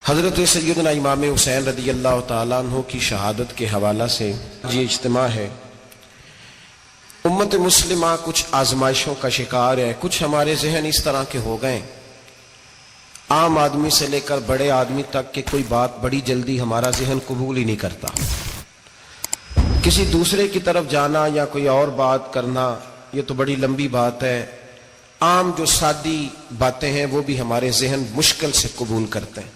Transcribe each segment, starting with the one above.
حضرت سیدنا امام حسین رضی اللہ تعالیٰ عنہ کی شہادت کے حوالہ سے یہ اجتماع ہے۔ امت مسلمہ کچھ آزمائشوں کا شکار ہے، کچھ ہمارے ذہن اس طرح کے ہو گئے، عام آدمی سے لے کر بڑے آدمی تک کہ کوئی بات بڑی جلدی ہمارا ذہن قبول ہی نہیں کرتا۔ کسی دوسرے کی طرف جانا یا کوئی اور بات کرنا یہ تو بڑی لمبی بات ہے، عام جو سادی باتیں ہیں وہ بھی ہمارے ذہن مشکل سے قبول کرتے ہیں،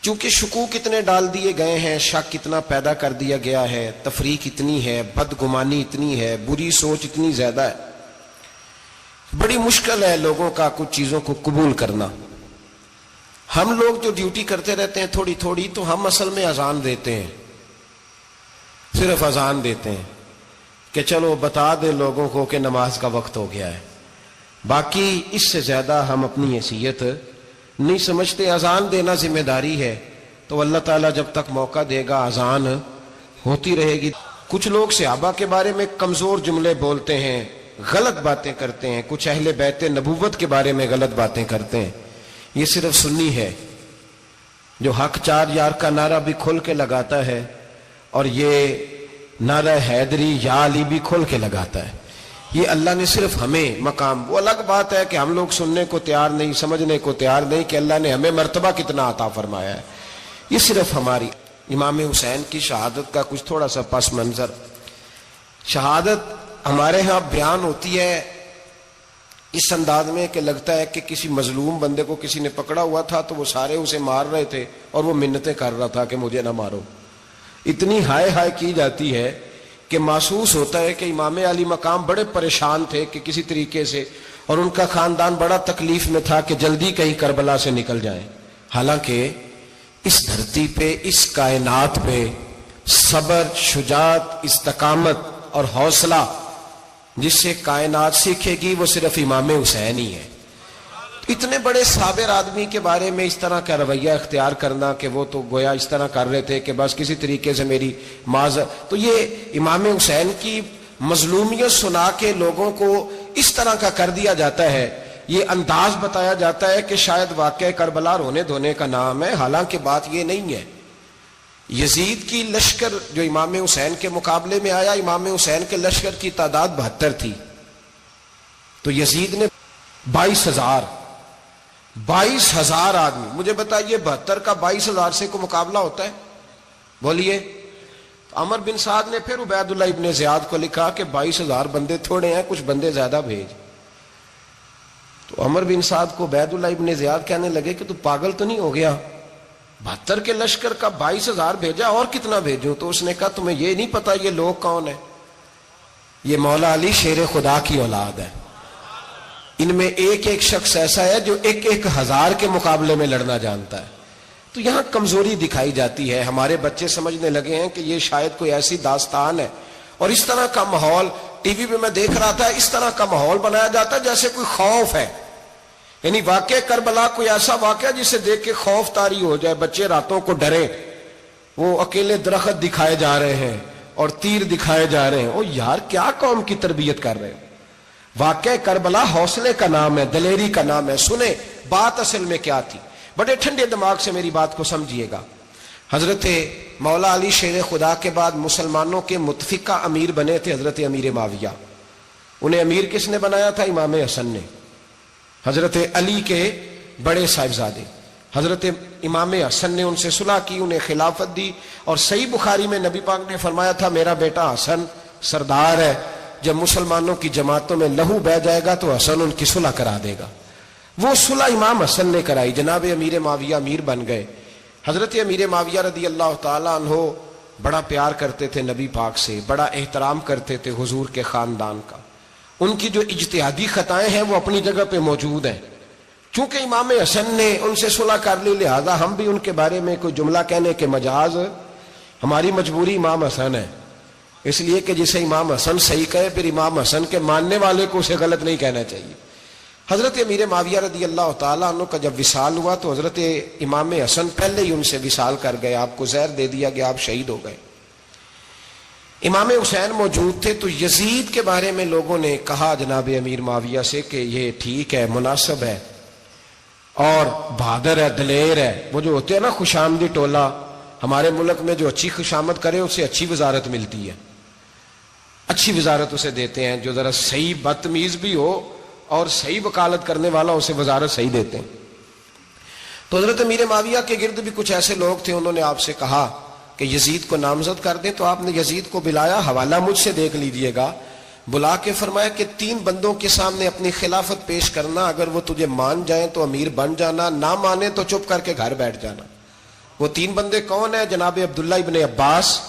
چونکہ شکوک اتنے ڈال دیے گئے ہیں، شک اتنا پیدا کر دیا گیا ہے، تفریق اتنی ہے، بدگمانی اتنی ہے، بری سوچ اتنی زیادہ ہے، بڑی مشکل ہے لوگوں کا کچھ چیزوں کو قبول کرنا۔ ہم لوگ جو ڈیوٹی کرتے رہتے ہیں تھوڑی تھوڑی، تو ہم اصل میں اذان دیتے ہیں، صرف اذان دیتے ہیں کہ چلو بتا دے لوگوں کو کہ نماز کا وقت ہو گیا ہے، باقی اس سے زیادہ ہم اپنی حیثیت نہیں سمجھتے۔ اذان دینا ذمہ داری ہے، تو اللہ تعالیٰ جب تک موقع دے گا اذان ہوتی رہے گی۔ کچھ لوگ صحابہ کے بارے میں کمزور جملے بولتے ہیں، غلط باتیں کرتے ہیں، کچھ اہل بیت نبوت کے بارے میں غلط باتیں کرتے ہیں، یہ صرف سنی ہے جو حق چار یار کا نعرہ بھی کھل کے لگاتا ہے اور یہ نعرہ حیدری یا علی بھی کھل کے لگاتا ہے۔ یہ اللہ نے صرف ہمیں مقام، وہ الگ بات ہے کہ ہم لوگ سننے کو تیار نہیں، سمجھنے کو تیار نہیں کہ اللہ نے ہمیں مرتبہ کتنا عطا فرمایا ہے۔ یہ صرف ہماری امام حسین کی شہادت کا کچھ تھوڑا سا پس منظر۔ شہادت ہمارے ہاں بیان ہوتی ہے اس انداز میں کہ لگتا ہے کہ کسی مظلوم بندے کو کسی نے پکڑا ہوا تھا تو وہ سارے اسے مار رہے تھے اور وہ منتیں کر رہا تھا کہ مجھے نہ مارو، اتنی ہائے ہائے کی جاتی ہے کہ محسوس ہوتا ہے کہ امام علی مقام بڑے پریشان تھے کہ کسی طریقے سے، اور ان کا خاندان بڑا تکلیف میں تھا کہ جلدی کہیں کربلا سے نکل جائیں۔ حالانکہ اس دھرتی پہ، اس کائنات پہ صبر، شجاعت، استقامت اور حوصلہ جس سے کائنات سیکھے گی وہ صرف امام حسین ہی ہے۔ اتنے بڑے صابر آدمی کے بارے میں اس طرح کا رویہ اختیار کرنا کہ وہ تو گویا اس طرح کر رہے تھے کہ بس کسی طریقے سے میری تو یہ امام حسین کی مظلومیت سنا کے لوگوں کو اس طرح کا کر دیا جاتا ہے، یہ انداز بتایا جاتا ہے کہ شاید واقعہ کربلا رونے دھونے کا نام ہے، حالانکہ بات یہ نہیں ہے۔ یزید کی لشکر جو امام حسین کے مقابلے میں آیا، امام حسین کے لشکر کی تعداد 72 تھی، تو یزید نے 22,000 آدمی، مجھے بتائیے 72 کا 22,000 سے کو مقابلہ ہوتا ہے؟ بولیے۔ عمر بن سعد نے پھر عبید اللہ ابن زیاد کو لکھا کہ 22,000 بندے تھوڑے ہیں، کچھ بندے زیادہ بھیج۔ تو عمر بن سعد کو عبید اللہ ابن زیاد کہنے لگے کہ تو پاگل تو نہیں ہو گیا، 72 کے لشکر کا 22,000 بھیجا، اور کتنا بھیجوں؟ تو اس نے کہا تمہیں یہ نہیں پتا یہ لوگ کون ہیں؟ یہ مولا علی شیر خدا کی اولاد ہے، ان میں ایک ایک شخص ایسا ہے جو 1,000 کے مقابلے میں لڑنا جانتا ہے۔ تو یہاں کمزوری دکھائی جاتی ہے، ہمارے بچے سمجھنے لگے ہیں کہ یہ شاید کوئی ایسی داستان ہے، اور اس طرح کا ماحول ٹی وی پہ میں دیکھ رہا تھا، اس طرح کا ماحول بنایا جاتا ہے جیسے کوئی خوف ہے، یعنی واقع کربلا کوئی ایسا واقعہ جسے دیکھ کے خوف طاری ہو جائے، بچے راتوں کو ڈرے، وہ اکیلے درخت دکھائے جا رہے ہیں اور تیر دکھائے جا رہے ہیں۔ او یار کیا قوم کی تربیت کر رہے ہیں؟ واقعہ کربلا حوصلے کا نام ہے، دلیری کا نام ہے۔ سنیں بات اصل میں کیا تھی، بڑے ٹھنڈے دماغ سے میری بات کو سمجھیے گا۔ حضرت مولا علی شیر خدا کے بعد مسلمانوں کے متفقہ امیر بنے تھے حضرت امیر معاویہ۔ انہیں امیر کس نے بنایا تھا؟ امام حسن نے، حضرت علی کے بڑے صاحبزادے۔ حضرت امام حسن نے ان سے صلح کی، انہیں خلافت دی، اور صحیح بخاری میں نبی پاک نے فرمایا تھا میرا بیٹا حسن سردار ہے، جب مسلمانوں کی جماعتوں میں لہو بہ جائے گا تو حسن ان کی صلح کرا دے گا۔ وہ صلح امام حسن نے کرائی، جناب امیر معاویہ امیر بن گئے۔ حضرت امیر معاویہ رضی اللہ تعالیٰ عنہ بڑا پیار کرتے تھے نبی پاک سے، بڑا احترام کرتے تھے حضور کے خاندان کا۔ ان کی جو اجتہادی خطائیں ہیں وہ اپنی جگہ پہ موجود ہیں، چونکہ امام حسن نے ان سے صلح کر لی، لہذا ہم بھی ان کے بارے میں کوئی جملہ کہنے کے مجاز، ہماری مجبوری امام حسن ہے، اس لیے کہ جسے امام حسن صحیح کہے پھر امام حسن کے ماننے والے کو اسے غلط نہیں کہنا چاہیے۔ حضرت امیر معاویہ رضی اللہ تعالیٰ عنہ کا جب وصال ہوا تو حضرت امام حسن پہلے ہی ان سے وصال کر گئے، آپ کو زہر دے دیا گیا، آپ شہید ہو گئے۔ امام حسین موجود تھے، تو یزید کے بارے میں لوگوں نے کہا جناب امیر معاویہ سے کہ یہ ٹھیک ہے، مناسب ہے، اور بہادر ہے، دلیر ہے. وہ جو ہوتے ہیں نا خوش آمدی ٹولہ، ہمارے ملک میں جو اچھی خوشامد کرے اسے اچھی وزارت ملتی ہے، اچھی وزارت اسے دیتے ہیں. جو ذرا صحیح بدتمیز بھی ہو اور صحیح وکالت کرنے والا اسے وزارت صحیح دیتے ہیں. تو حضرت امیر معاویہ کے گرد بھی کچھ ایسے لوگ تھے، انہوں نے آپ سے کہا کہ یزید کو نامزد کر دیں. تو آپ نے یزید کو بلایا، حوالہ مجھ سے دیکھ لیجئے گا. بلا کے فرمایا کہ 3 بندوں کے سامنے اپنی خلافت پیش کرنا، اگر وہ تجھے مان جائیں تو امیر بن جانا، نہ مانے تو چپ کر کے گھر بیٹھ جانا. وہ 3 بندے کون ہیں؟ جناب عبداللہ ابن عباس،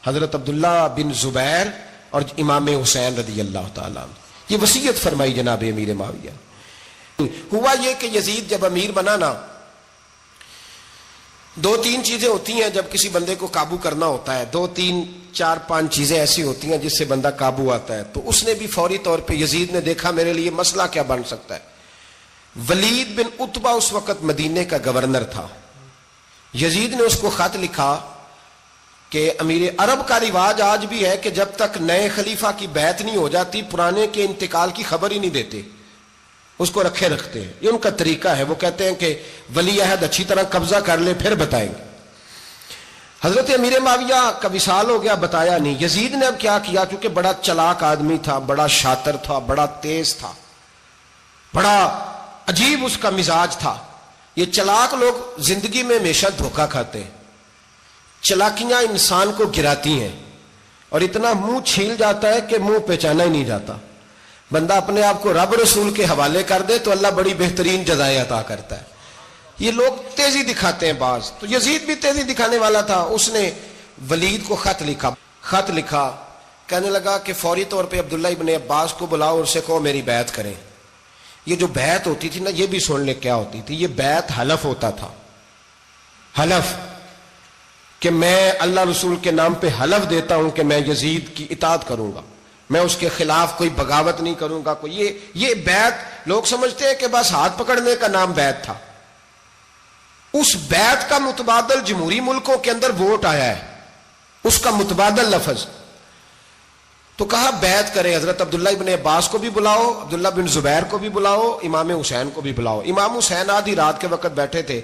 حضرت عبداللہ بن زبیر اور امام حسین رضی اللہ تعالیٰ عنہ. یہ وصیت فرمائی جناب امیر معاویہ. ہوا یہ کہ یزید جب امیر بنا نا، 2-3 چیزیں ہوتی ہیں جب کسی بندے کو قابو کرنا ہوتا ہے. 2-3-4-5 چیزیں ایسی ہوتی ہیں جس سے بندہ قابو آتا ہے. تو اس نے بھی فوری طور پہ، یزید نے دیکھا میرے لیے مسئلہ کیا بن سکتا ہے. ولید بن عتبہ اس وقت مدینے کا گورنر تھا. یزید نے اس کو خط لکھا کہ امیر عرب کا رواج آج بھی ہے کہ جب تک نئے خلیفہ کی بیعت نہیں ہو جاتی پرانے کے انتقال کی خبر ہی نہیں دیتے، اس کو رکھے رکھتے ہیں. یہ ان کا طریقہ ہے. وہ کہتے ہیں کہ ولی عہد اچھی طرح قبضہ کر لے پھر بتائیں گے. حضرت امیر معاویہ کا وصال ہو گیا، بتایا نہیں. یزید نے اب کیا کیا، چونکہ بڑا چلاک آدمی تھا، بڑا شاطر تھا، بڑا تیز تھا، بڑا عجیب اس کا مزاج تھا. یہ چلاک لوگ زندگی میں ہمیشہ دھوکہ کھاتے ہیں. چلاکیاں انسان کو گراتی ہیں اور اتنا منہ چھیل جاتا ہے کہ منہ پہچانا ہی نہیں جاتا. بندہ اپنے آپ کو رب رسول کے حوالے کر دے تو اللہ بڑی بہترین جزائیں عطا کرتا ہے. یہ لوگ تیزی دکھاتے ہیں بعض. تو یزید بھی تیزی دکھانے والا تھا. اس نے ولید کو خط لکھا کہنے لگا کہ فوری طور پہ عبداللہ ابن عباس کو بلاؤ اور اسے کہو میری بیعت کریں. یہ جو بیعت ہوتی تھی نا، یہ بھی سن لے کیا ہوتی تھی. یہ بیعت حلف ہوتا تھا. حلف کہ میں اللہ رسول کے نام پہ حلف دیتا ہوں کہ میں یزید کی اطاعت کروں گا، میں اس کے خلاف کوئی بغاوت نہیں کروں گا. یہ بیعت لوگ سمجھتے ہیں کہ بس ہاتھ پکڑنے کا نام بیعت تھا. اس بیعت کا متبادل جمہوری ملکوں کے اندر ووٹ آیا ہے، اس کا متبادل لفظ. تو کہا بیعت کرے. حضرت عبداللہ ابن عباس کو بھی بلاؤ، عبداللہ بن زبیر کو بھی بلاؤ، امام حسین کو بھی بلاؤ. امام حسین آدھی رات کے وقت بیٹھے تھے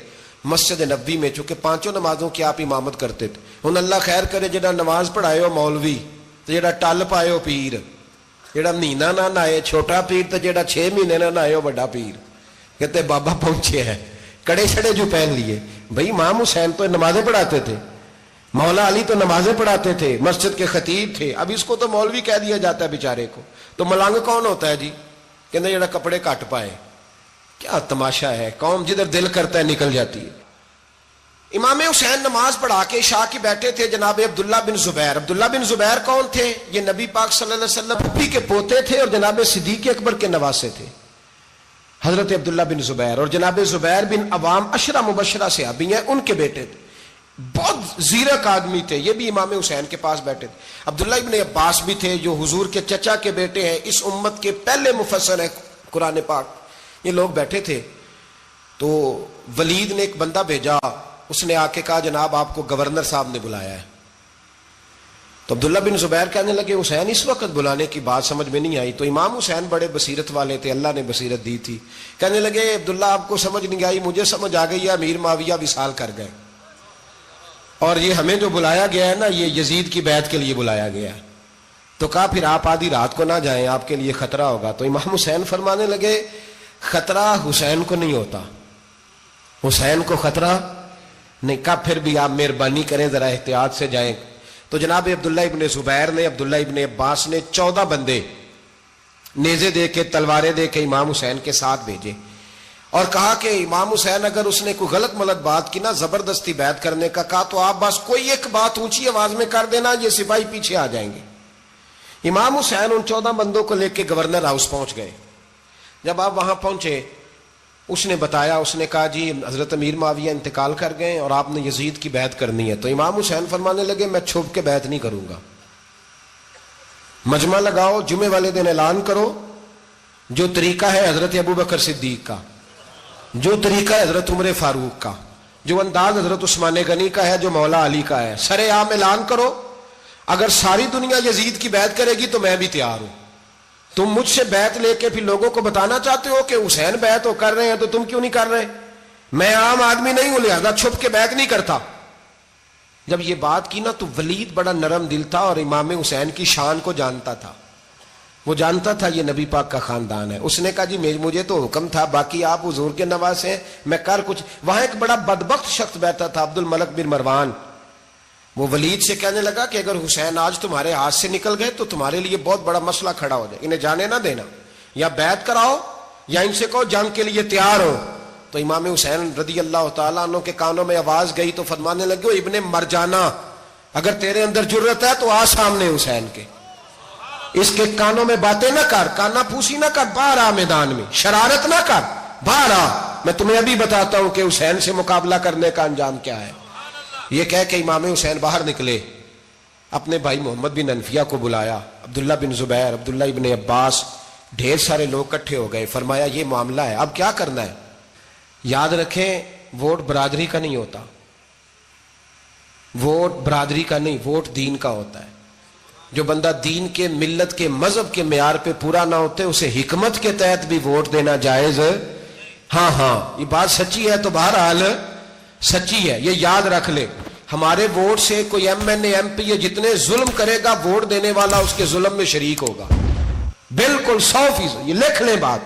مسجد نبوی میں، چونکہ 5 نمازوں کی آپ امامت کرتے تھے. ہن اللہ خیر کرے جڑا نماز پڑھائے ہو مولوی، تو جڑا ٹل پائے ہو پیر، جڑا مہینہ نہ نہائے چھوٹا پیر، تو جڑا 6 مہینے نہ نہائے ہو بڑا پیر. کہتے بابا پہنچے ہیں، کڑے چھڑے جو پہن لیے. بھائی امام حسین تو نمازیں پڑھاتے تھے، مولا علی تو نمازیں پڑھاتے تھے، مسجد کے خطیب تھے. اب اس کو تو مولوی کہہ دیا جاتا ہے بیچارے کو. تو ملنگ کون ہوتا ہے جی؟ کہتے جڑا کپڑے کٹ پائے. کیا تماشا ہے، قوم جدھر دل کرتا ہے نکل جاتی ہے. امام حسین نماز پڑھا کے عشاء کی بیٹھے تھے جناب عبداللہ بن زبیر. عبداللہ بن زبیر کون تھے؟ یہ نبی پاک صلی اللہ علیہ وسلم پھپھی کے پوتے تھے اور جناب صدیق اکبر کے نواسے تھے، حضرت عبداللہ بن زبیر. اور جناب زبیر بن عوام عشرہ مبشرہ صحابی ہیں، ان کے بیٹے تھے. بہت زیرک آدمی تھے. یہ بھی امام حسین کے پاس بیٹھے تھے. عبداللہ ابن عباس بھی تھے جو حضور کے چچا کے بیٹے ہیں، اس امت کے پہلے مفسر ہیں قرآن پاک. یہ لوگ بیٹھے تھے. تو ولید نے ایک بندہ بھیجا، اس نے آ کے کہا جناب آپ کو گورنر صاحب نے بلایا ہے. تو عبداللہ بن زبیر کہنے لگے حسین اس وقت بلانے کی بات سمجھ میں نہیں آئی. تو امام حسین بڑے بصیرت والے تھے، اللہ نے بصیرت دی تھی. کہنے لگے عبداللہ آپ کو سمجھ نہیں آئی، مجھے سمجھ آ گئی ہے، امیر معاویہ وصال کر گئے اور یہ ہمیں جو بلایا گیا ہے نا، یہ یزید کی بیعت کے لیے بلایا گیا ہے. تو کہا پھر آپ آدھی رات کو نہ جائیں، آپ کے لیے خطرہ ہوگا. تو امام حسین فرمانے لگے خطرہ حسین کو نہیں ہوتا، حسین کو خطرہ نہیں. کہا پھر بھی آپ مہربانی کریں ذرا احتیاط سے جائیں. تو جناب عبداللہ ابن زبیر نے، عبداللہ ابن عباس نے 14 بندے نیزے دے کے، تلواریں دے کے امام حسین کے ساتھ بھیجے اور کہا کہ امام حسین اگر اس نے کوئی غلط ملت بات کی نا، زبردستی بیعت کرنے کا کہا، تو آپ بس کوئی ایک بات اونچی آواز میں کر دینا، یہ سپاہی پیچھے آ جائیں گے. امام حسین ان 14 بندوں کو لے کے گورنر ہاؤس پہنچ گئے. جب آپ وہاں پہنچے اس نے بتایا، اس نے کہا جی حضرت امیر معاویہ انتقال کر گئے اور آپ نے یزید کی بیعت کرنی ہے. تو امام حسین فرمانے لگے میں چھپ کے بیعت نہیں کروں گا. مجمع لگاؤ، جمعے والے دن اعلان کرو. جو طریقہ ہے حضرت ابو بکر صدیق کا، جو طریقہ ہے حضرت عمر فاروق کا، جو انداز حضرت عثمان غنی کا ہے، جو مولا علی کا ہے، سر عام اعلان کرو. اگر ساری دنیا یزید کی بیعت کرے گی تو میں بھی تیار ہوں. تم مجھ سے بیعت لے کے پھر لوگوں کو بتانا چاہتے ہو کہ حسین بیعت ہو کر رہے ہیں تو تم کیوں نہیں کر رہے؟ میں عام آدمی نہیں ہوں لہذا چھپ کے بیعت نہیں کرتا. جب یہ بات کی نا تو ولید بڑا نرم دل تھا اور امام حسین کی شان کو جانتا تھا. وہ جانتا تھا یہ نبی پاک کا خاندان ہے. اس نے کہا جی مجھے تو حکم تھا، باقی آپ حضور کے نواز ہیں، میں کر کچھ. وہاں ایک بڑا بدبخت شخص بیٹھا تھا، عبد الملک بن مروان. وہ ولید سے کہنے لگا کہ اگر حسین آج تمہارے ہاتھ سے نکل گئے تو تمہارے لیے بہت بڑا مسئلہ کھڑا ہو جائے، انہیں جانے نہ دینا، یا بیعت کراؤ یا ان سے کہو جنگ کے لیے تیار ہو. تو امام حسین رضی اللہ تعالیٰ عنہ کے کانوں میں آواز گئی تو فرمانے لگے ابن مرجانہ، اگر تیرے اندر جرت ہے تو آ سامنے حسین کے، اس کے کانوں میں باتیں نہ کر، کانا پھوسی نہ کر، باہر آ میدان میں، شرارت نہ کر، باہر آ، میں تمہیں ابھی بتاتا ہوں کہ حسین سے مقابلہ کرنے کا انجام کیا ہے. یہ کہہ کہ امام حسین باہر نکلے، اپنے بھائی محمد بن انفیہ کو بلایا، عبداللہ بن زبیر، عبداللہ ابن عباس، ڈھیر سارے لوگ اکٹھے ہو گئے. فرمایا یہ معاملہ ہے، اب کیا کرنا ہے. یاد رکھیں ووٹ برادری کا نہیں ہوتا، ووٹ برادری کا نہیں، ووٹ دین کا ہوتا ہے. جو بندہ دین کے، ملت کے، مذہب کے معیار پہ پورا نہ ہوتے اسے حکمت کے تحت بھی ووٹ دینا جائز. ہاں یہ بات سچی ہے تو بہرحال سچی ہے، یہ یاد رکھ لے. ہمارے ووٹ سے کوئی ایم این اے، ایم پی اے جتنے ظلم کرے گا، ووٹ دینے والا اس کے ظلم میں شریک ہوگا، بالکل 100%. یہ لکھ لیں بات.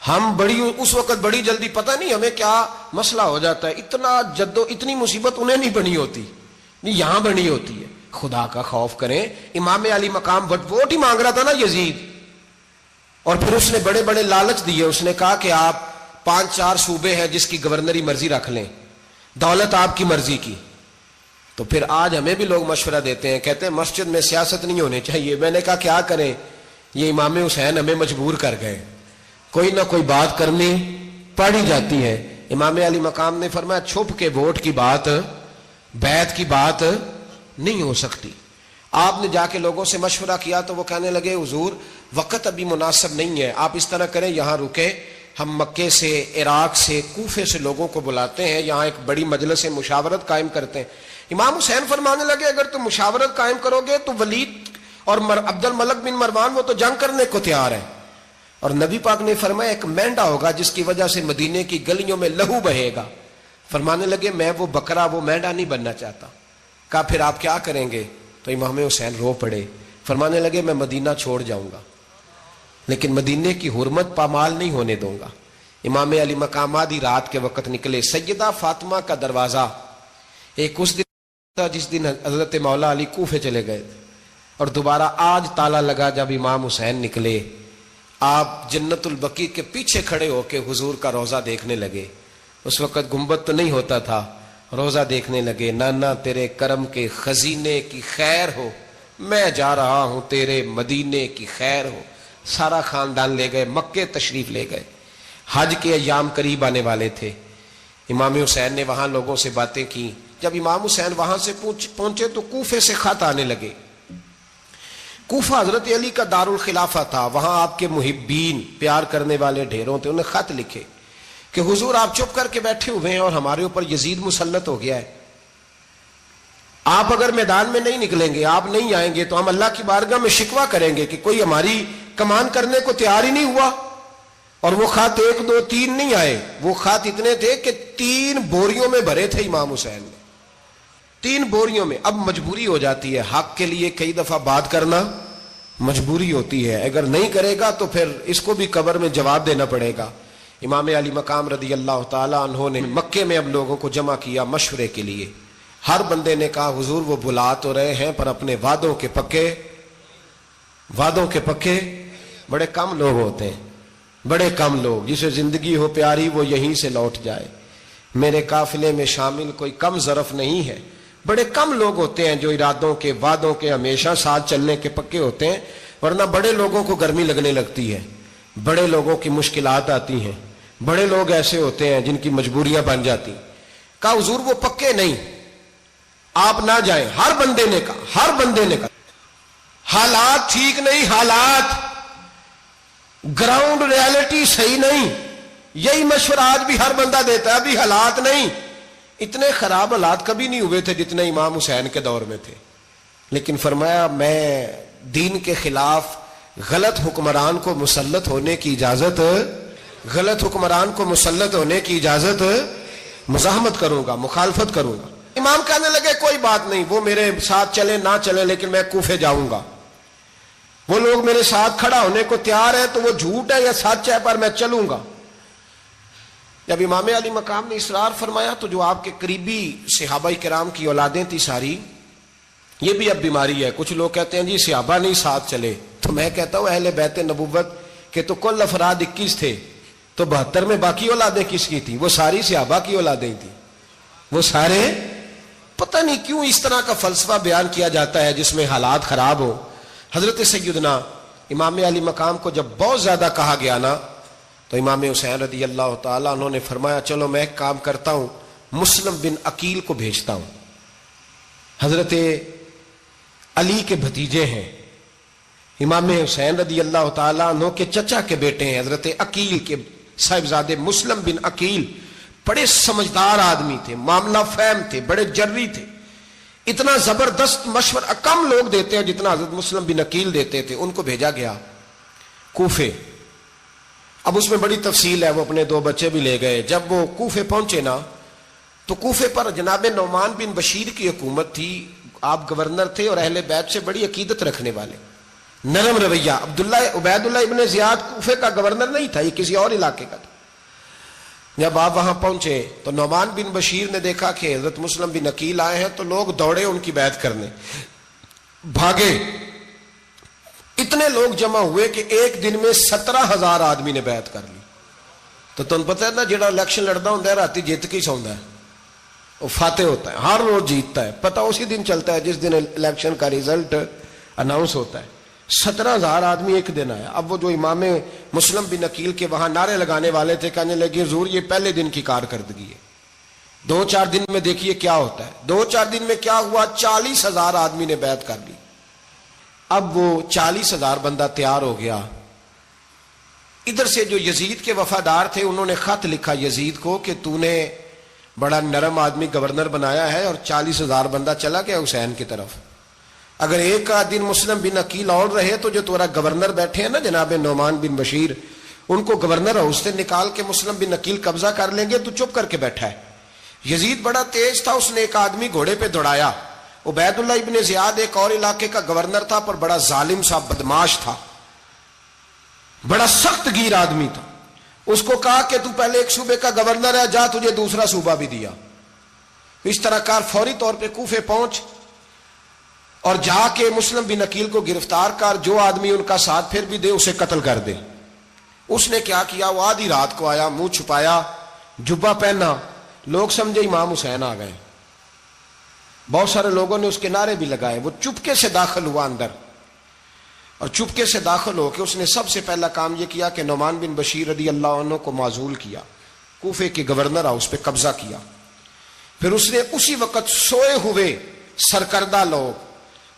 ہم اس وقت بڑی جلدی، پتہ نہیں ہمیں کیا مسئلہ ہو جاتا ہے، اتنی مصیبت انہیں نہیں بنی ہوتی، یہاں بنی ہوتی ہے. خدا کا خوف کریں. امام علی مقام ووٹ ہی مانگ رہا تھا نا یزید، اور پھر اس نے بڑے بڑے لالچ دیے. اس نے کہا کہ آپ 5-4 صوبے ہیں جس کی گورنری مرضی رکھ لیں، دولت آپ کی مرضی کی. تو پھر آج ہمیں بھی لوگ مشورہ دیتے ہیں، کہتے ہیں مسجد میں سیاست نہیں ہونی چاہیے. میں نے کہا کیا کریں، یہ امام حسین ہمیں مجبور کر گئے، کوئی نہ کوئی بات کرنی پڑ ہی جاتی ہے. امام علی مقام نے فرمایا چھپ کے ووٹ کی بات، بیعت کی بات نہیں ہو سکتی. آپ نے جا کے لوگوں سے مشورہ کیا تو وہ کہنے لگے حضور وقت ابھی مناسب نہیں ہے، آپ اس طرح کریں یہاں رکے، ہم مکے سے، عراق سے، کوفے سے لوگوں کو بلاتے ہیں، یہاں ایک بڑی مجلس مشاورت قائم کرتے ہیں. امام حسین فرمانے لگے اگر تم مشاورت قائم کرو گے تو ولید اور عبد الملک بن مروان وہ تو جنگ کرنے کو تیار ہیں، اور نبی پاک نے فرمایا ایک مینڈا ہوگا جس کی وجہ سے مدینے کی گلیوں میں لہو بہے گا. فرمانے لگے میں وہ بکرا، وہ مینڈا نہیں بننا چاہتا. کہا پھر آپ کیا کریں گے؟ تو امام حسین رو پڑے. فرمانے لگے میں مدینہ چھوڑ جاؤں گا لیکن مدینے کی حرمت پامال نہیں ہونے دوں گا. امام علی مقام آدھی رات کے وقت نکلے. سیدہ فاطمہ کا دروازہ ایک اس دن تھا جس دن حضرت مولا علی کوفے چلے گئے تھے، اور دوبارہ آج تالا لگا جب امام حسین نکلے. آپ جنت البقیع کے پیچھے کھڑے ہو کے حضور کا روضہ دیکھنے لگے. اس وقت گنبد تو نہیں ہوتا تھا، روضہ دیکھنے لگے. نانا تیرے کرم کے خزینے کی خیر ہو، میں جا رہا ہوں تیرے مدینے کی خیر ہو. سارا خاندان لے گئے، مکے تشریف لے گئے. حج کے ایام قریب آنے والے تھے. امام حسین نے وہاں لوگوں سے باتیں کی. جب امام حسین وہاں سے پہنچے تو کوفے سے خط آنے لگے. کوفہ حضرت علی کا دارالخلافہ تھا، وہاں آپ کے محبین، پیار کرنے والے ڈھیروں تھے. انہیں خط لکھے کہ حضور آپ چپ کر کے بیٹھے ہوئے ہیں اور ہمارے اوپر یزید مسلط ہو گیا ہے. آپ اگر میدان میں نہیں نکلیں گے، آپ نہیں آئیں گے تو ہم اللہ کی بارگاہ میں شکوہ کریں گے کہ کوئی ہماری کمان کرنے کو تیار ہی نہیں ہوا. اور وہ خط 1 2 3 نہیں آئے، وہ خط اتنے تھے کہ 3 بوریوں میں بھرے تھے امام حسین نے، 3 بوریوں میں. اب مجبوری ہو جاتی ہے، حق کے لیے کئی دفعہ بات کرنا مجبوری ہوتی ہے. اگر نہیں کرے گا تو پھر اس کو بھی قبر میں جواب دینا پڑے گا. امام علی مقام رضی اللہ تعالی عنہ نے مکے میں اب لوگوں کو جمع کیا مشورے کے لیے. ہر بندے نے کہا حضور وہ بلا تو رہے ہیں پر اپنے وعدوں کے پکے. بڑے کم لوگ ہوتے ہیں، بڑے کم لوگ، جسے زندگی ہو پیاری وہ یہیں سے لوٹ جائے. میرے قافلے میں شامل کوئی کم ظرف نہیں ہے. بڑے کم لوگ ہوتے ہیں جو ارادوں کے، وعدوں کے ہمیشہ ساتھ چلنے کے پکے ہوتے ہیں، ورنہ بڑے لوگوں کو گرمی لگنے لگتی ہے، بڑے لوگوں کی مشکلات آتی ہیں، بڑے لوگ ایسے ہوتے ہیں جن کی مجبوریاں بن جاتی. کہا حضور وہ پکے نہیں، آپ نہ جائیں. ہر بندے نے کہا حالات ٹھیک نہیں، حالات گراؤنڈ ریالٹی صحیح نہیں. یہی مشورہ آج بھی ہر بندہ دیتا ہے، ابھی حالات نہیں. اتنے خراب حالات کبھی نہیں ہوئے تھے جتنے امام حسین کے دور میں تھے. لیکن فرمایا میں دین کے خلاف غلط حکمران کو مسلط ہونے کی اجازت غلط حکمران کو مسلط ہونے کی اجازت مزاحمت کروں گا، مخالفت کروں گا۔ امام کہنے لگے کوئی بات نہیں، وہ میرے ساتھ چلے نہ چلے لیکن میں کوفے جاؤں گا، وہ لوگ میرے ساتھ کھڑا ہونے کو تیار ہے تو وہ جھوٹ ہے یا سچ ہے پر میں چلوں گا۔ جب امام علی مقام نے اصرار فرمایا تو جو آپ کے قریبی صحابہ کرام کی اولادیں تھی ساری، یہ بھی اب بیماری ہے، کچھ لوگ کہتے ہیں جی صحابہ نہیں ساتھ چلے، تو میں کہتا ہوں اہل بیت نبوت کے تو کل افراد 21 تھے، تو 72 میں باقی اولادیں کس کی تھیں؟ وہ ساری صحابہ کی اولادیں تھیں، وہ سارے۔ پتہ نہیں کیوں اس طرح کا فلسفہ بیان کیا جاتا ہے جس میں حالات خراب ہو۔ حضرت سیدنا امام علی مقام کو جب بہت زیادہ کہا گیا نا تو امام حسین رضی اللہ تعالیٰ انہوں نے فرمایا چلو میں ایک کام کرتا ہوں، مسلم بن عقیل کو بھیجتا ہوں، حضرت علی کے بھتیجے ہیں، امام حسین رضی اللہ تعالیٰ عنہ کے چچا کے بیٹے ہیں، حضرت عقیل کے صاحبزادے مسلم بن عقیل بڑے سمجھدار آدمی تھے، معاملہ فہم تھے، بڑے جری تھے، اتنا زبردست مشورہ کم لوگ دیتے ہیں جتنا حضرت مسلم بن عقیل دیتے تھے۔ ان کو بھیجا گیا کوفے۔ اب اس میں بڑی تفصیل ہے، وہ اپنے 2 بچے بھی لے گئے۔ جب وہ کوفے پہنچے نا تو کوفے پر جناب نعمان بن بشیر کی حکومت تھی، آپ گورنر تھے اور اہل بیت سے بڑی عقیدت رکھنے والے، نرم رویہ۔ عبید اللہ ابن زیاد کوفے کا گورنر نہیں تھا، یہ کسی اور علاقے کا تھا۔ جب آپ وہاں پہنچے تو نعمان بن بشیر نے دیکھا کہ حضرت مسلم بن عقیل آئے ہیں تو لوگ دوڑے ان کی بیعت کرنے، بھاگے، اتنے لوگ جمع ہوئے کہ ایک دن میں 17,000 آدمی نے بیعت کر لی۔ تو تم پتہ ہے نا جڑا الیکشن لڑتا ہوں راتی جیت کے سوندا ہے، وہ فاتح ہوتا ہے، ہر روز جیتتا ہے، پتہ اسی دن چلتا ہے جس دن الیکشن کا ریزلٹ اناؤنس ہوتا ہے۔ 17,000 آدمی ایک دن آیا۔ اب وہ جو امام مسلم بن عقیل کے وہاں نعرے لگانے والے تھے کہنے لگے حضور یہ پہلے دن کی کارکردگی ہے، 2-4 دن میں دیکھیے کیا ہوتا ہے۔ 2-4 دن میں کیا ہوا؟ 40,000 آدمی نے بیعت کر لی۔ اب وہ 40,000 بندہ تیار ہو گیا۔ ادھر سے جو یزید کے وفادار تھے انہوں نے خط لکھا یزید کو کہ تو نے بڑا نرم آدمی گورنر بنایا ہے اور 40,000 بندہ چلا گیا حسین کی طرف، اگر ایک دن مسلم بن عقیل اور رہے تو جو تمہارا گورنر بیٹھے ہیں نا جناب نعمان بن بشیر، ان کو گورنر ہاؤس سے نکال کے مسلم بن عقیل قبضہ کر لیں گے، تو چپ کر کے بیٹھا ہے۔ یزید بڑا تیز تھا، اس نے ایک آدمی گھوڑے پہ دوڑایا۔ عبید اللہ ابن زیاد ایک اور علاقے کا گورنر تھا پر بڑا ظالم سا بدماش تھا، بڑا سخت گیر آدمی تھا۔ اس کو کہا کہ تو پہلے ایک صوبے کا گورنر ہے، جا تجھے دوسرا صوبہ بھی دیا۔ اس طرح کار فوری طور پہ کوفے پہنچ اور جا کے مسلم بن عقیل کو گرفتار کر، جو آدمی ان کا ساتھ پھر بھی دے اسے قتل کر دے۔ اس نے کیا کیا؟ وہ آدھی رات کو آیا، منہ چھپایا، جبہ پہنا، لوگ سمجھے امام حسین آ گئے۔ بہت سارے لوگوں نے اس کے نعرے بھی لگائے۔ وہ چپکے سے داخل ہوا اندر، اور چپکے سے داخل ہو کے اس نے سب سے پہلا کام یہ کیا کہ نعمان بن بشیر رضی اللہ عنہ کو معزول کیا، کوفے کے گورنر ہاؤس پہ قبضہ کیا۔ پھر اس نے اسی وقت سوئے ہوئے سرکردہ لوگ،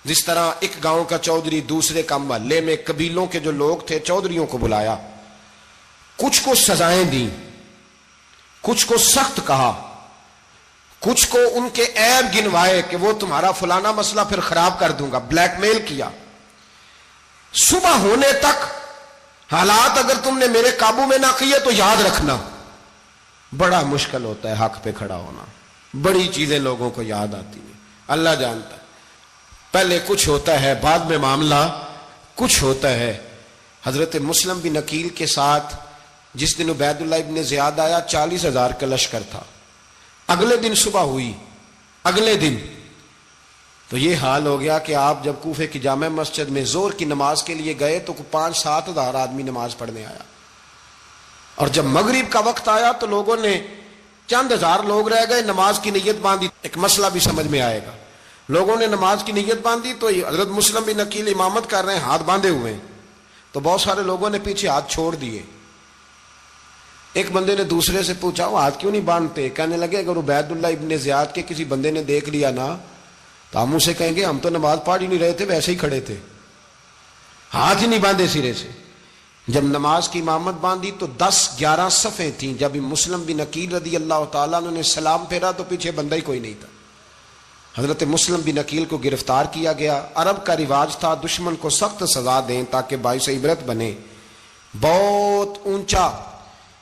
جس طرح ایک گاؤں کا چودھری دوسرے کا محلے میں قبیلوں کے جو لوگ تھے چودھریوں کو بلایا، کچھ کو سزائیں دیں، کچھ کو سخت کہا، کچھ کو ان کے عیب گنوائے کہ وہ تمہارا فلانا مسئلہ پھر خراب کر دوں گا، بلیک میل کیا۔ صبح ہونے تک حالات اگر تم نے میرے قابو میں نہ کیے تو یاد رکھنا بڑا مشکل ہوتا ہے حق پہ کھڑا ہونا، بڑی چیزیں لوگوں کو یاد آتی ہیں، اللہ جانتا ہے۔ پہلے کچھ ہوتا ہے، بعد میں معاملہ کچھ ہوتا ہے۔ حضرت مسلم بن عقیل کے ساتھ جس دن عبید اللہ ابن زیاد آیا 40,000 کا لشکر تھا۔ اگلے دن صبح ہوئی، اگلے دن تو یہ حال ہو گیا کہ آپ جب کوفے کی جامع مسجد میں زور کی نماز کے لیے گئے تو 5-7 ہزار آدمی نماز پڑھنے آیا، اور جب مغرب کا وقت آیا تو لوگوں نے چند ہزار لوگ رہ گئے، نماز کی نیت باندھی۔ ایک مسئلہ بھی سمجھ میں آئے گا، لوگوں نے نماز کی نیت باندھی تو حضرت مسلم بن عقیل امامت کر رہے ہیں، ہاتھ باندھے ہوئے ہیں، تو بہت سارے لوگوں نے پیچھے ہاتھ چھوڑ دیے۔ ایک بندے نے دوسرے سے پوچھا وہ ہاتھ کیوں نہیں باندھتے؟ کہنے لگے اگر عبید اللہ ابن زیاد کے کسی بندے نے دیکھ لیا نا تو ہم اسے کہیں گے ہم تو نماز پڑھ ہی نہیں رہے تھے، ویسے ہی کھڑے تھے، ہاتھ ہی نہیں باندھے سرے سے۔ جب نماز کی امامت باندھی تو 10-11 صفیں تھیں۔ جب مسلم بن عقیل رضی اللہ تعالیٰ عنہ نے سلام پھیرا تو پیچھے بندہ ہی کوئی نہیں تھا۔ حضرت مسلم بن عقیل کو گرفتار کیا گیا۔ عرب کا رواج تھا دشمن کو سخت سزا دیں تاکہ باعث عبرت بنے۔ بہت اونچا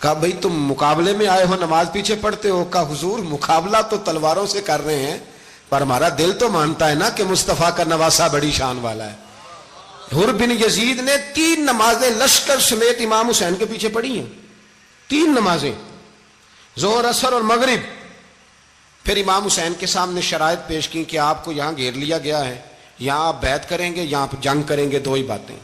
کہا بھئی تم مقابلے میں آئے ہو نماز پیچھے پڑھتے ہو؟ کہا حضور مقابلہ تو تلواروں سے کر رہے ہیں پر ہمارا دل تو مانتا ہے نا کہ مصطفیٰ کا نواسہ بڑی شان والا ہے۔ حر بن یزید نے 3 نمازیں لشکر سمیت امام حسین کے پیچھے پڑھی ہیں، 3 نمازیں، ظہر عصر اور مغرب۔ پھر امام حسین کے سامنے شرائط پیش کی کہ آپ کو یہاں گھیر لیا گیا ہے، یہاں آپ بیعت کریں گے، یہاں آپ جنگ کریں گے، 2 ہی باتیں۔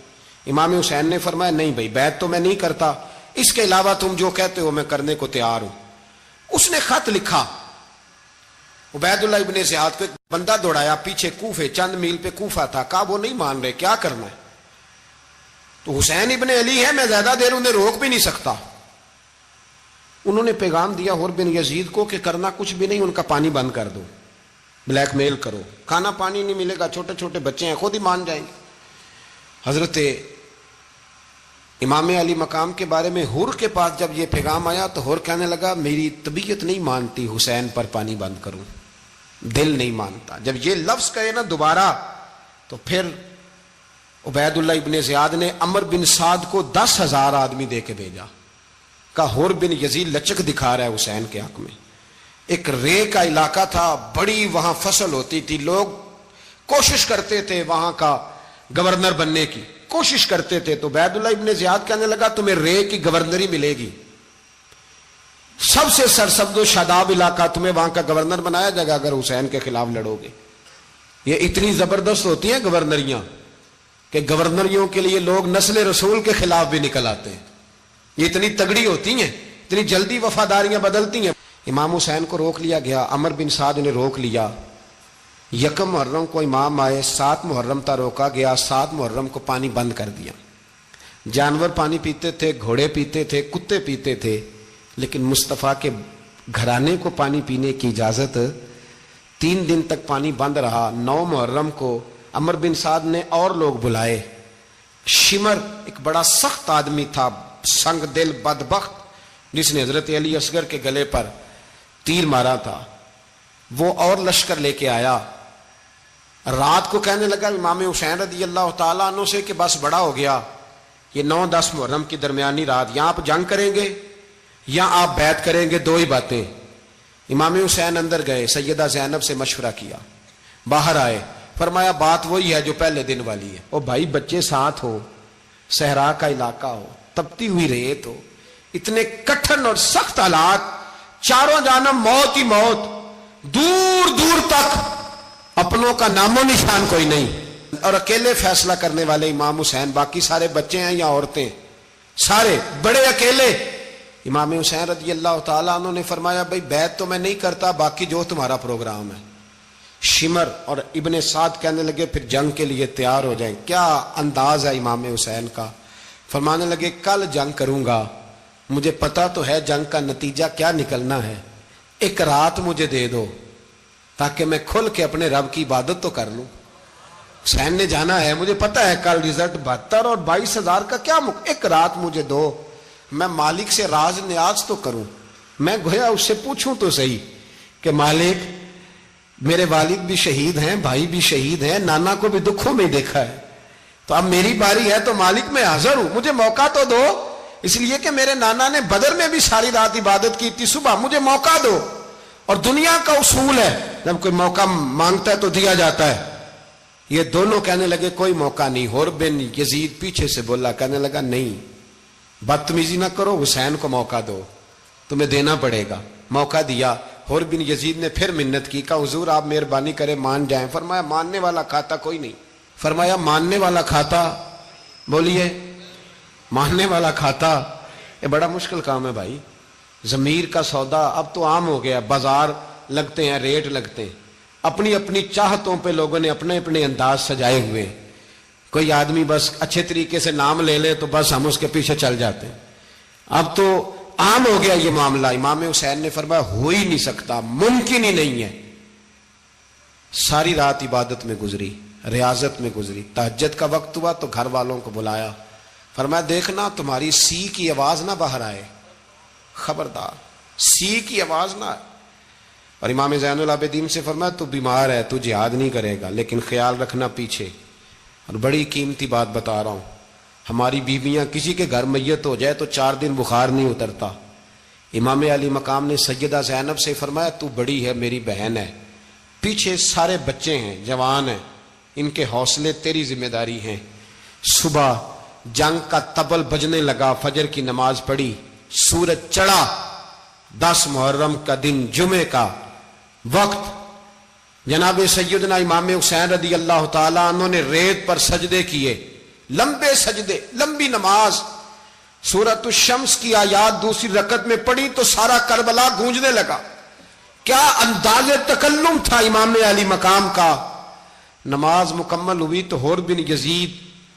امام حسین نے فرمایا نہیں بھائی بیعت تو میں نہیں کرتا، اس کے علاوہ تم جو کہتے ہو میں کرنے کو تیار ہوں۔ اس نے خط لکھا، عبید اللہ ابن زیاد کو ایک بندہ دوڑایا پیچھے کوفے، چند میل پہ کوفہ تھا، کہا وہ نہیں مان رہے، کیا کرنا ہے؟ تو حسین ابن علی ہے، میں زیادہ دیر انہیں روک بھی نہیں سکتا۔ انہوں نے پیغام دیا حر بن یزید کو کہ کرنا کچھ بھی نہیں، ان کا پانی بند کر دو، بلیک میل کرو، کھانا پانی نہیں ملے گا، چھوٹے چھوٹے بچے ہیں، خود ہی مان جائیں گے۔ حضرت امام علی مقام کے بارے میں حر کے پاس جب یہ پیغام آیا تو حر کہنے لگا میری طبیعت نہیں مانتی حسین پر پانی بند کروں، دل نہیں مانتا۔ جب یہ لفظ کہے نا دوبارہ تو پھر عبید اللہ ابن زیاد نے عمر بن سعد کو 10,000 آدمی دے کے بھیجا، کہا حر بن یزید لچک دکھا رہا ہے حسین کے حق میں۔ ایک رے کا علاقہ تھا، بڑی وہاں فصل ہوتی تھی، لوگ کوشش کرتے تھے وہاں کا گورنر بننے کی، کوشش کرتے تھے۔ تو عبید اللہ ابن زیاد کہنے لگا تمہیں رے کی گورنری ملے گی، سب سے سرسبز و شاداب علاقہ، تمہیں وہاں کا گورنر بنایا جائے گا اگر حسین کے خلاف لڑو گے۔ یہ اتنی زبردست ہوتی ہیں گورنریاں کہ گورنریوں کے لیے لوگ نسل رسول کے خلاف بھی نکل آتے ہیں، یہ اتنی تگڑی ہوتی ہیں، اتنی جلدی وفاداریاں بدلتی ہیں۔ امام حسین کو روک لیا گیا، عمر بن سعد نے روک لیا۔ 1 محرم کو امام آئے، 7 محرم تا روکا گیا، 7 محرم کو پانی بند کر دیا۔ جانور پانی پیتے تھے، گھوڑے پیتے تھے، کتے پیتے تھے، لیکن مصطفیٰ کے گھرانے کو پانی پینے کی اجازت۔ 3 دن تک پانی بند رہا۔ 9 محرم کو عمر بن سعد نے اور لوگ بلائے۔ شمر ایک بڑا سخت آدمی تھا، سنگ دل بدبخت، جس نے حضرت علی اصغر کے گلے پر تیر مارا تھا، وہ اور لشکر لے کے آیا۔ رات کو کہنے لگا امام حسین رضی اللہ تعالیٰ عنہ سے کہ بس بڑا ہو گیا، یہ 9-10 محرم کی درمیانی رات، یہاں آپ جنگ کریں گے یا آپ بیعت کریں گے، 2 ہی باتیں۔ امام حسین اندر گئے، سیدہ زینب سے مشورہ کیا، باہر آئے، فرمایا بات وہی ہے جو پہلے دن والی ہے۔ او بھائی بچے ساتھ ہو، صحرا کا علاقہ ہو، تپتی ہوئی ریت ہو، اتنے کٹھن اور سخت حالات، چاروں جانب موت ہی موت، دور دور تک اپنوں کا نام و نشان کوئی نہیں، اور اکیلے فیصلہ کرنے والے امام حسین، باقی سارے بچے ہیں یا عورتیں، سارے بڑے اکیلے۔ امام حسین رضی اللہ تعالیٰ عنہ نے فرمایا بھائی بیعت تو میں نہیں کرتا، باقی جو تمہارا پروگرام ہے۔ شمر اور ابن سعد کہنے لگے پھر جنگ کے لیے تیار ہو جائیں۔ کیا انداز ہے امام حسین کا، فرمانے لگے کل جنگ کروں گا، مجھے پتا تو ہے جنگ کا نتیجہ کیا نکلنا ہے، 1 رات مجھے دے دو تاکہ میں کھل کے اپنے رب کی عبادت تو کر لوں۔ حسین نے جانا ہے، مجھے پتا ہے کل رزلٹ 72 اور 22,000 کا کیا 1 رات مجھے دو، میں مالک سے راز نیاز تو کروں، میں گویا اس سے پوچھوں تو صحیح کہ مالک میرے والد بھی شہید ہیں، بھائی بھی شہید ہیں، نانا کو بھی دکھوں میں دیکھا ہے، تو اب میری باری ہے تو مالک میں حاضر ہوں، مجھے موقع تو دو، اس لیے کہ میرے نانا نے بدر میں بھی ساری رات عبادت کی تھی، صبح مجھے موقع دو۔ اور دنیا کا اصول ہے جب کوئی موقع مانگتا ہے تو دیا جاتا ہے۔ یہ دونوں کہنے لگے کوئی موقع نہیں۔ حر بن یزید پیچھے سے بولا، کہنے لگا نہیں بدتمیزی نہ کرو، حسین کو موقع دو، تمہیں دینا پڑے گا۔ موقع دیا۔ حر بن یزید نے پھر منت کی، کہا حضور آپ مہربانی کریں مان جائیں۔ فرمایا ماننے والا کھاتا کوئی نہیں۔ فرمایا ماننے والا کھاتا، بولیے ماننے والا کھاتا، یہ بڑا مشکل کام ہے بھائی۔ ضمیر کا سودا اب تو عام ہو گیا، بازار لگتے ہیں، ریٹ لگتے ہیں، اپنی اپنی چاہتوں پہ لوگوں نے اپنے اپنے انداز سجائے ہوئے۔ کوئی آدمی بس اچھے طریقے سے نام لے لے تو بس ہم اس کے پیچھے چل جاتے ہیں، اب تو عام ہو گیا یہ معاملہ۔ امام حسین نے فرمایا ہو ہی نہیں سکتا، ممکن ہی نہیں ہے۔ ساری رات عبادت میں گزری، ریاضت میں گزری۔ تہجد کا وقت ہوا تو گھر والوں کو بلایا، فرمایا دیکھنا تمہاری سی کی آواز نہ باہر آئے، خبردار سی کی آواز نہ آئے۔ اور امام زین العابدین سے فرمایا تو بیمار ہے، تو جہاد نہیں کرے گا، لیکن خیال رکھنا پیچھے۔ اور بڑی قیمتی بات بتا رہا ہوں، ہماری بیویاں کسی کے گھر میت ہو جائے تو 4 دن بخار نہیں اترتا، امام علی مقام نے سیدہ زینب سے فرمایا تو بڑی ہے، میری بہن ہے، پیچھے سارے بچے ہیں، جوان ہیں، ان کے حوصلے تیری ذمہ داری ہیں۔ صبح جنگ کا طبل بجنے لگا، فجر کی نماز پڑھی، سورج چڑھا، 10 محرم کا دن، جمعے کا وقت، جناب سیدنا امام حسین رضی اللہ تعالیٰ عنہ نے ریت پر سجدے کیے، لمبے سجدے، لمبی نماز، سورۃ الشمس کی آیات دوسری رکعت میں پڑھی تو سارا کربلا گونجنے لگا۔ کیا انداز تکلم تھا امام علی مقام کا۔ نماز مکمل ہوئی تو حور بن یزید،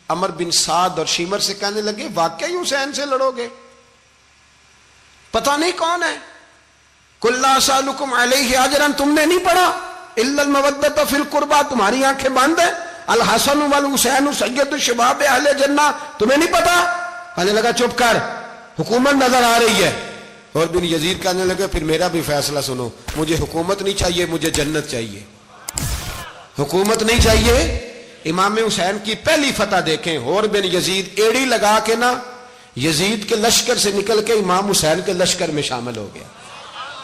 عمر بن سعد اور شیمر سے کہنے لگے واقعی حسین سے لڑو گے؟ پتہ نہیں کون ہے۔ قُلْ لَا أَسْأَلُكُمْ عَلَيْهِ أَجْرًا، تم نے نہیں پڑھا إِلَّا الْمَوَدَّةَ فِي الْقُرْبَى، تمہاری آنکھیں بند ہیں، الحسن والحسین سید الشباب اہل جنہ، تمہیں نہیں پتا؟ کہنے لگا چپ کر، حکومت نظر آ رہی ہے۔ اور بن یزید کہنے لگے پھر میرا بھی فیصلہ سنو، مجھے حکومت نہیں چاہیے، مجھے جنت چاہیے۔ حکومت نہیں چاہیے۔ امام حسین کی پہلی فتح دیکھیں، اور بن یزید ایڑی لگا کے نا یزید کے لشکر سے نکل کے امام حسین کے لشکر میں شامل ہو گیا،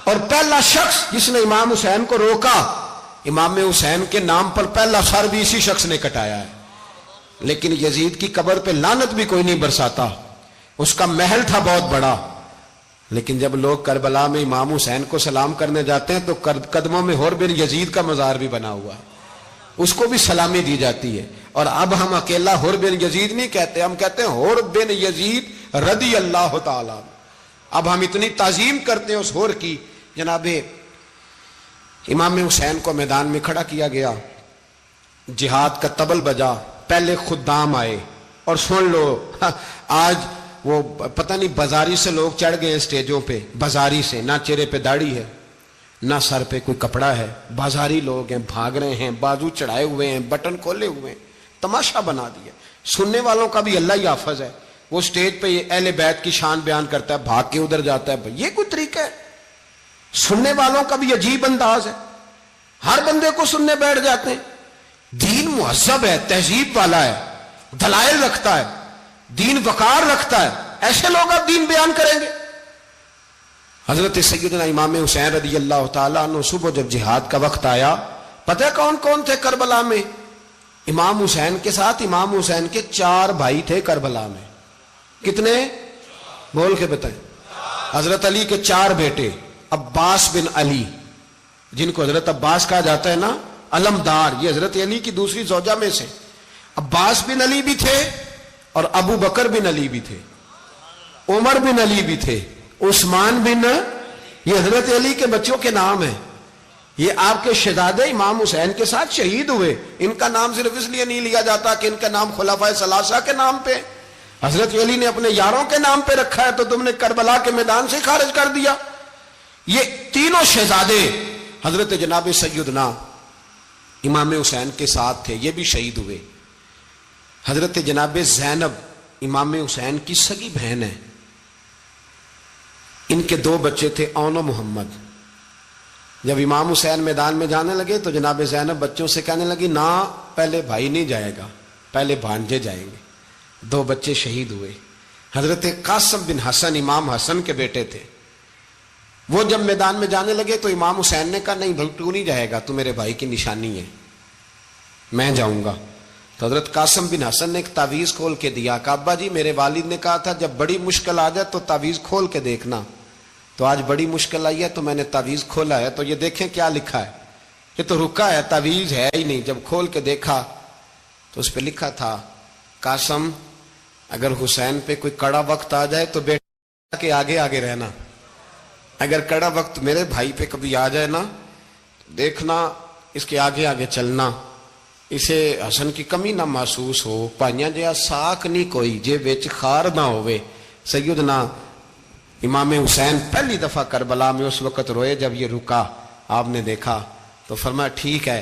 اور پہلا شخص جس نے امام حسین کو روکا، امام حسین کے نام پر پہلا سر بھی اسی شخص نے کٹایا ہے۔ لیکن یزید کی قبر پہ لعنت بھی کوئی نہیں برساتا، اس کا محل تھا بہت بڑا، لیکن جب لوگ کربلا میں امام حسین کو سلام کرنے جاتے ہیں تو قدموں میں حور بن یزید کا مزار بھی بنا ہوا ہے، اس کو بھی سلامی دی جاتی ہے۔ اور اب ہم اکیلا حور بن یزید نہیں کہتے، ہم کہتے ہیں حور بن یزید رضی اللہ تعالیٰ۔ اب ہم اتنی تعظیم کرتے ہیں اس حور کی۔ جناب امام حسین کو میدان میں کھڑا کیا گیا، جہاد کا طبل بجا، پہلے خدام آئے، اور سن لو آج وہ پتہ نہیں بازاری سے لوگ چڑھ گئے اسٹیجوں پہ، بازاری سے، نہ چہرے پہ داڑھی ہے، نہ سر پہ کوئی کپڑا ہے، بازاری لوگ ہیں، بھاگ رہے ہیں، بازو چڑھائے ہوئے ہیں، بٹن کھولے ہوئے ہیں، تماشا بنا دیا۔ سننے والوں کا بھی اللہ ہی حافظ ہے، وہ سٹیج پہ اہل بیت کی شان بیان کرتا ہے، بھاگ کے ادھر جاتا ہے، یہ کوئی طریقہ ہے؟ سننے والوں کا بھی عجیب انداز ہے، ہر بندے کو سننے بیٹھ جاتے ہیں۔ دین مہذب ہے، تہذیب والا ہے، دلائل رکھتا ہے، دین وقار رکھتا ہے، ایسے لوگ اب دین بیان کریں گے؟ حضرت سیدنا امام حسین رضی اللہ تعالیٰ عنہ صبح جب جہاد کا وقت آیا، پتہ کون کون تھے کربلا میں؟ امام حسین کے ساتھ امام حسین کے 4 بھائی تھے کربلا میں۔ کتنے؟ بول کے بتائیں۔ حضرت علی کے 4 بیٹے، عباس بن علی، جن کو حضرت عباس کہا جاتا ہے نا، علمدار، یہ حضرت علی کی دوسری زوجہ میں سے۔ عباس بن علی بھی تھے، اور ابو بکر بن علی بھی تھے، عمر بن علی بھی تھے، عثمان بن، یہ حضرت علی کے بچوں کے نام ہیں۔ یہ آپ کے شہزادے امام حسین کے ساتھ شہید ہوئے، ان کا نام صرف اس لیے نہیں لیا جاتا کہ ان کا نام خلفائے ثلاثہ کے نام پہ، حضرت علی نے اپنے یاروں کے نام پہ رکھا ہے، تو تم نے کربلا کے میدان سے خارج کر دیا۔ یہ تینوں شہزادے حضرت جناب سیدنا امام حسین کے ساتھ تھے، یہ بھی شہید ہوئے۔ حضرت جناب زینب امام حسین کی سگی بہن ہے، ان کے 2 بچے تھے، اون و محمد۔ جب امام حسین میدان میں جانے لگے تو جناب زینب بچوں سے کہنے لگی نہ، پہلے بھائی نہیں جائے گا، پہلے بھانجے جائیں گے۔ 2 بچے شہید ہوئے۔ حضرت قاسم بن حسن امام حسن کے بیٹے تھے، وہ جب میدان میں جانے لگے تو امام حسین نے کہا نہیں بھائی تو نہیں جائے گا، تو میرے بھائی کی نشانی ہے، میں جاؤں گا۔ تو حضرت قاسم بن حسن نے ایک تعویذ کھول کے دیا کہ ابا جی میرے والد نے کہا تھا جب بڑی مشکل آ جائے تو تعویذ کھول کے دیکھنا، تو آج بڑی مشکل آئی ہے تو میں نے تعویذ کھولا ہے، تو یہ دیکھیں کیا لکھا ہے، یہ تو رکا ہے، تعویذ ہے ہی نہیں۔ جب کھول کے دیکھا تو اس پہ لکھا تھا قاسم اگر حسین پہ کوئی کڑا وقت آ جائے تو بیٹا کے آگے آگے رہنا، اگر کڑا وقت میرے بھائی پہ کبھی آ جائے نا دیکھنا اس کے آگے آگے چلنا، اسے حسن کی کمی نہ محسوس ہو، پائیاں جہاں ساکھ نہیں کوئی جے وچ خار نہ ہوئے۔ سیدنا امام حسین پہلی دفعہ کربلا میں اس وقت روئے جب یہ رکا، آپ نے دیکھا تو فرمایا ٹھیک ہے،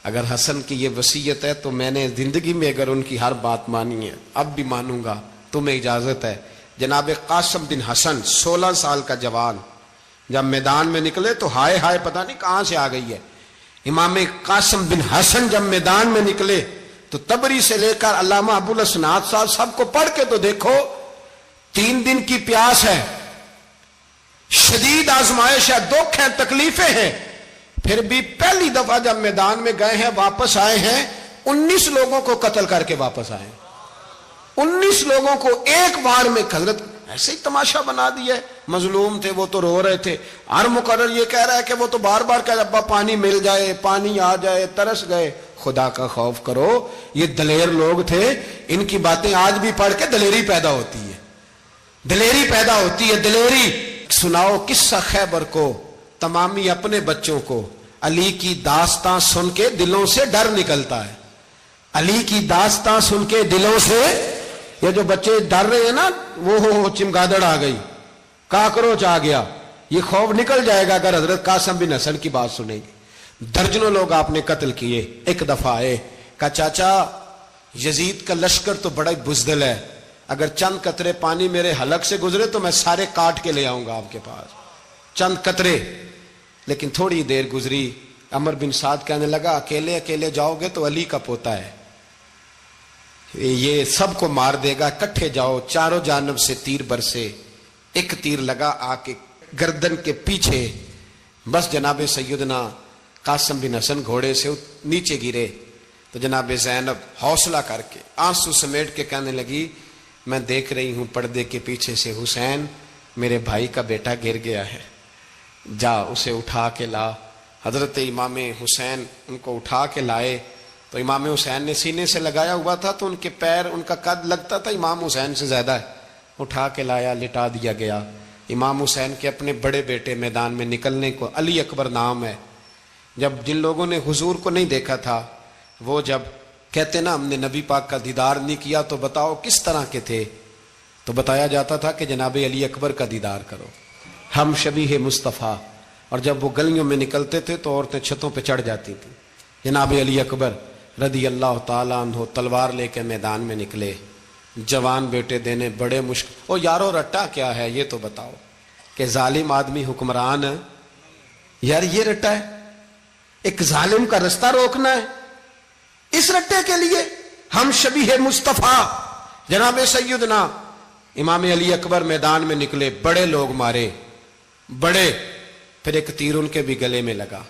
اگر حسن کی یہ وصیت ہے تو میں نے زندگی میں اگر ان کی ہر بات مانی ہے اب بھی مانوں گا، تمہیں اجازت ہے۔ جناب قاسم بن حسن 16 سال کا جوان جب میدان میں نکلے تو ہائے ہائے پتہ نہیں کہاں سے آ گئی ہے۔ امام قاسم بن حسن جب میدان میں نکلے تو تبری سے لے کر علامہ ابو الاسناد صاحب سب کو پڑھ کے تو دیکھو، 3 دن کی پیاس ہے، شدید آزمائش ہے، دکھ ہیں، تکلیفیں ہیں، پھر بھی پہلی دفعہ جب میدان میں گئے ہیں واپس آئے ہیں 19 لوگوں کو قتل کر کے واپس آئے، 19 لوگوں کو ایک بار میں حضرت ایسے ہی تماشا بنا دیا ہے۔ مظلوم تھے وہ تو رو رہے تھے، ہر مقرر یہ کہہ رہا ہے کہ وہ تو بار بار کہہ رہا ابا پانی مل جائے، پانی آ جائے، ترس گئے۔ خدا کا خوف کرو، یہ دلیر لوگ تھے، ان کی باتیں آج بھی پڑھ کے دلیری پیدا ہوتی ہے، دلیری پیدا ہوتی ہے، دلیری۔ سناؤ قصہ خیبر کو تمامی اپنے بچوں کو، علی کی داستان سن کے دلوں سے ڈر نکلتا ہے، علی کی داستان سن کے دلوں سے یہ جو بچے ڈر رہے ہیں نا، وہ چمگادڑ آ گئی، کاکروچ آ گیا، یہ خوف نکل جائے گا اگر حضرت قاسم بن حسن کی بات سنیں گے۔ درجنوں لوگ آپ نے قتل کیے۔ ایک دفعہ آئے، کہا چاچا یزید کا لشکر تو بڑا ہی بزدل ہے، اگر چند قطرے پانی میرے حلق سے گزرے تو میں سارے کاٹ کے لے آؤں گا آپ کے پاس، چند قطرے۔ لیکن تھوڑی دیر گزری، عمر بن سعد کہنے لگا اکیلے اکیلے جاؤ گے تو علی کا پوتا ہے، یہ سب کو مار دے گا، کٹھے جاؤ۔ چاروں جانب سے تیر برسے، ایک تیر لگا آ کے گردن کے پیچھے، بس جناب سیدنا قاسم بن حسن گھوڑے سے نیچے گرے تو جناب زینب حوصلہ کر کے آنسو سمیٹ کے کہنے لگی میں دیکھ رہی ہوں پردے کے پیچھے سے حسین میرے بھائی کا بیٹا گر گیا ہے، جا اسے اٹھا کے لا۔ حضرت امام حسین ان کو اٹھا کے لائے تو امام حسین نے سینے سے لگایا ہوا تھا تو ان کے پیر، ان کا قد لگتا تھا امام حسین سے زیادہ ہے، اٹھا کے لایا، لٹا دیا گیا۔ امام حسین کے اپنے بڑے بیٹے میدان میں نکلنے کو، علی اکبر نام ہے، جب جن لوگوں نے حضور کو نہیں دیکھا تھا وہ جب کہتے نا ہم نے نبی پاک کا دیدار نہیں کیا تو بتاؤ کس طرح کے تھے، تو بتایا جاتا تھا کہ جناب علی اکبر کا دیدار کرو، ہم شبیہ مصطفیٰ۔ اور جب وہ گلیوں میں نکلتے تھے تو عورتیں چھتوں پہ چڑھ جاتی تھیں۔ جناب علی اکبر رضی اللہ تعالیٰ عنہ تلوار لے کے میدان میں نکلے، جوان بیٹے دینے بڑے مشکل۔ او یارو رٹا کیا ہے یہ تو بتاؤ، کہ ظالم آدمی حکمران ہے یار، یہ رٹا ہے، ایک ظالم کا رستہ روکنا ہے، اس رٹے کے لیے ہم شبیہ مصطفیٰ۔ جناب سیدنا امام علی اکبر میدان میں نکلے، بڑے لوگ مارے، بڑے، پھر ایک تیر ان کے بھی گلے میں لگا،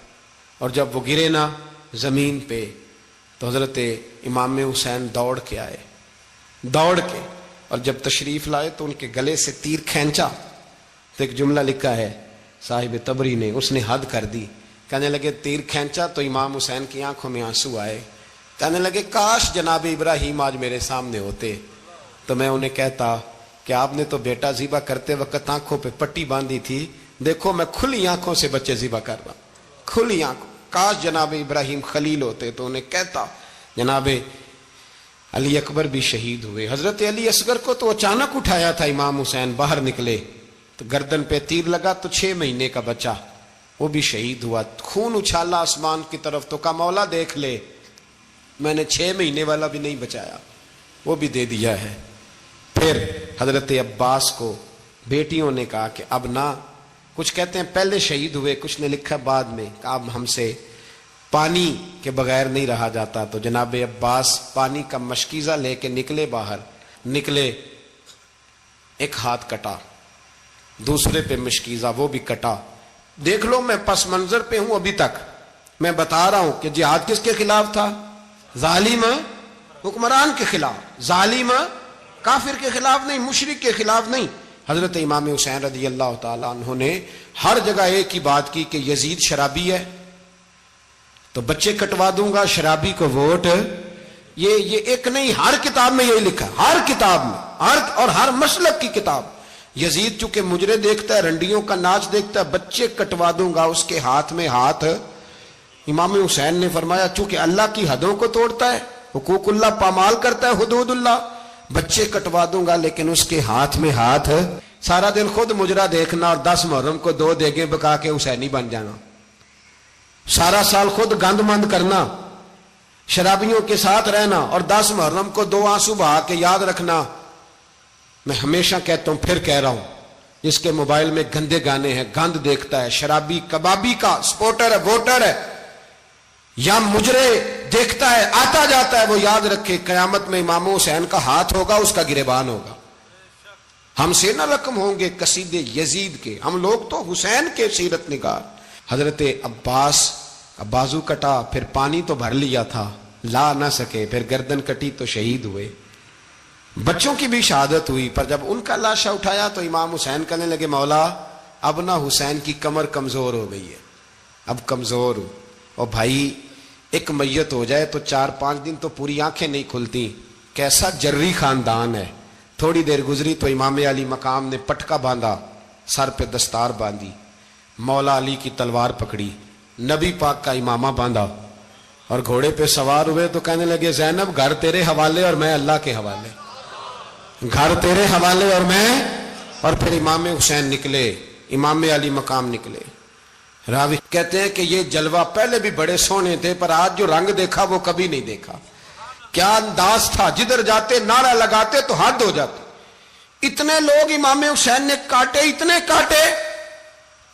اور جب وہ گرے نا زمین پہ تو حضرت امام حسین دوڑ کے آئے، دوڑ کے، اور جب تشریف لائے تو ان کے گلے سے تیر کھینچا تو ایک جملہ لکھا ہے صاحب تبری نے، اس نے حد کر دی، کہنے لگے تیر کھینچا تو امام حسین کی آنکھوں میں آنسو آئے، کہنے لگے کاش جناب ابراہیم آج میرے سامنے ہوتے تو میں انہیں کہتا کہ آپ نے تو بیٹا ذبح کرتے وقت آنکھوں پہ پٹی باندھی تھی، دیکھو میں کھلی آنکھوں سے بچے ذبح کر رہا ہوں، کھلی آنکھوں، کاش جناب ابراہیم خلیل ہوتے تو انہیں کہتا۔ جناب علی اکبر بھی شہید ہوئے۔ حضرت علی اصغر کو تو اچانک اٹھایا تھا امام حسین، باہر نکلے تو گردن پہ تیر لگا تو 6 مہینے کا بچہ وہ بھی شہید ہوا، خون اچھالا آسمان کی طرف تو کہا مولا دیکھ لے میں نے 6 مہینے والا بھی نہیں بچایا، وہ بھی دے دیا ہے۔ پھر حضرت عباس کو بیٹیوں نے کہا کہ اب نہ، کچھ کہتے ہیں پہلے شہید ہوئے، کچھ نے لکھا بعد میں، کہ اب ہم سے پانی کے بغیر نہیں رہا جاتا، تو جناب عباس پانی کا مشکیزہ لے کے نکلے، باہر نکلے، ایک ہاتھ کٹا، دوسرے پہ مشکیزہ وہ بھی کٹا۔ دیکھ لو میں پس منظر پہ ہوں ابھی تک، میں بتا رہا ہوں کہ جہاد کس کے خلاف تھا؟ ظالم حکمران کے خلاف، ظالم کافر کے خلاف نہیں، مشرک کے خلاف نہیں۔ حضرت امام حسین رضی اللہ تعالیٰ عنہ نے ہر جگہ ایک ہی بات کی کہ یزید شرابی ہے تو بچے کٹوا دوں گا، شرابی کو ووٹ، یہ ایک نہیں، ہر کتاب میں یہی لکھا، ہر کتاب میں، اور ہر مسلک کی کتاب۔ یزید چونکہ مجرے دیکھتا ہے، رنڈیوں کا ناچ دیکھتا ہے، بچے کٹوا دوں گا، اس کے ہاتھ میں ہاتھ۔ امام حسین نے فرمایا چونکہ اللہ کی حدوں کو توڑتا ہے، حقوق اللہ پامال کرتا ہے، حدود اللہ، بچے کٹوا دوں گا لیکن اس کے ہاتھ میں ہاتھ۔ سارا دن خود مجرا دیکھنا اور 10 محرم کو 2 دیگیں پکا کے حسینی بن جانا، سارا سال خود گند مند کرنا، شرابیوں کے ساتھ رہنا، اور 10 محرم کو 2 آنسو بہا کے یاد رکھنا۔ میں ہمیشہ کہتا ہوں، پھر کہہ رہا ہوں، جس کے موبائل میں گندے گانے ہیں، گند دیکھتا ہے، شرابی کبابی کا سپورٹر ہے، ووٹر ہے، یا مجرے دیکھتا ہے آتا جاتا ہے، وہ یاد رکھے قیامت میں امام حسین کا ہاتھ ہوگا، اس کا گریبان ہوگا، ہم سے نہ رقم ہوں گے قصیدے یزید کے، ہم لوگ تو حسین کے سیرت نگار۔ حضرت عباس کا بازو کٹا، پھر پانی تو بھر لیا تھا، لا نہ سکے، پھر گردن کٹی تو شہید ہوئے۔ بچوں کی بھی شہادت ہوئی، پر جب ان کا لاشا اٹھایا تو امام حسین کہنے لگے مولا اب نہ حسین کی کمر کمزور ہو گئی ہے، اب کمزور ہو، اور بھائی ایک میت ہو جائے تو 4-5 دن تو پوری آنکھیں نہیں کھلتی، کیسا جری خاندان ہے۔ تھوڑی دیر گزری تو امام علی مقام نے پٹکا باندھا، سر پہ دستار باندھی، مولا علی کی تلوار پکڑی، نبی پاک کا امامہ باندھا اور گھوڑے پہ سوار ہوئے تو کہنے لگے زینب گھر تیرے حوالے اور میں اللہ کے حوالے، گھر تیرے حوالے اور میں، اور پھر امام حسین نکلے، امام علی مقام نکلے۔ راوی کہتے ہیں کہ یہ جلوہ پہلے بھی بڑے سونے تھے، پر آج جو رنگ دیکھا وہ کبھی نہیں دیکھا۔ کیا انداز تھا، جدھر جاتے نعرہ لگاتے تو حد ہو جاتے۔ اتنے لوگ امام حسین نے کاٹے، اتنے کاٹے،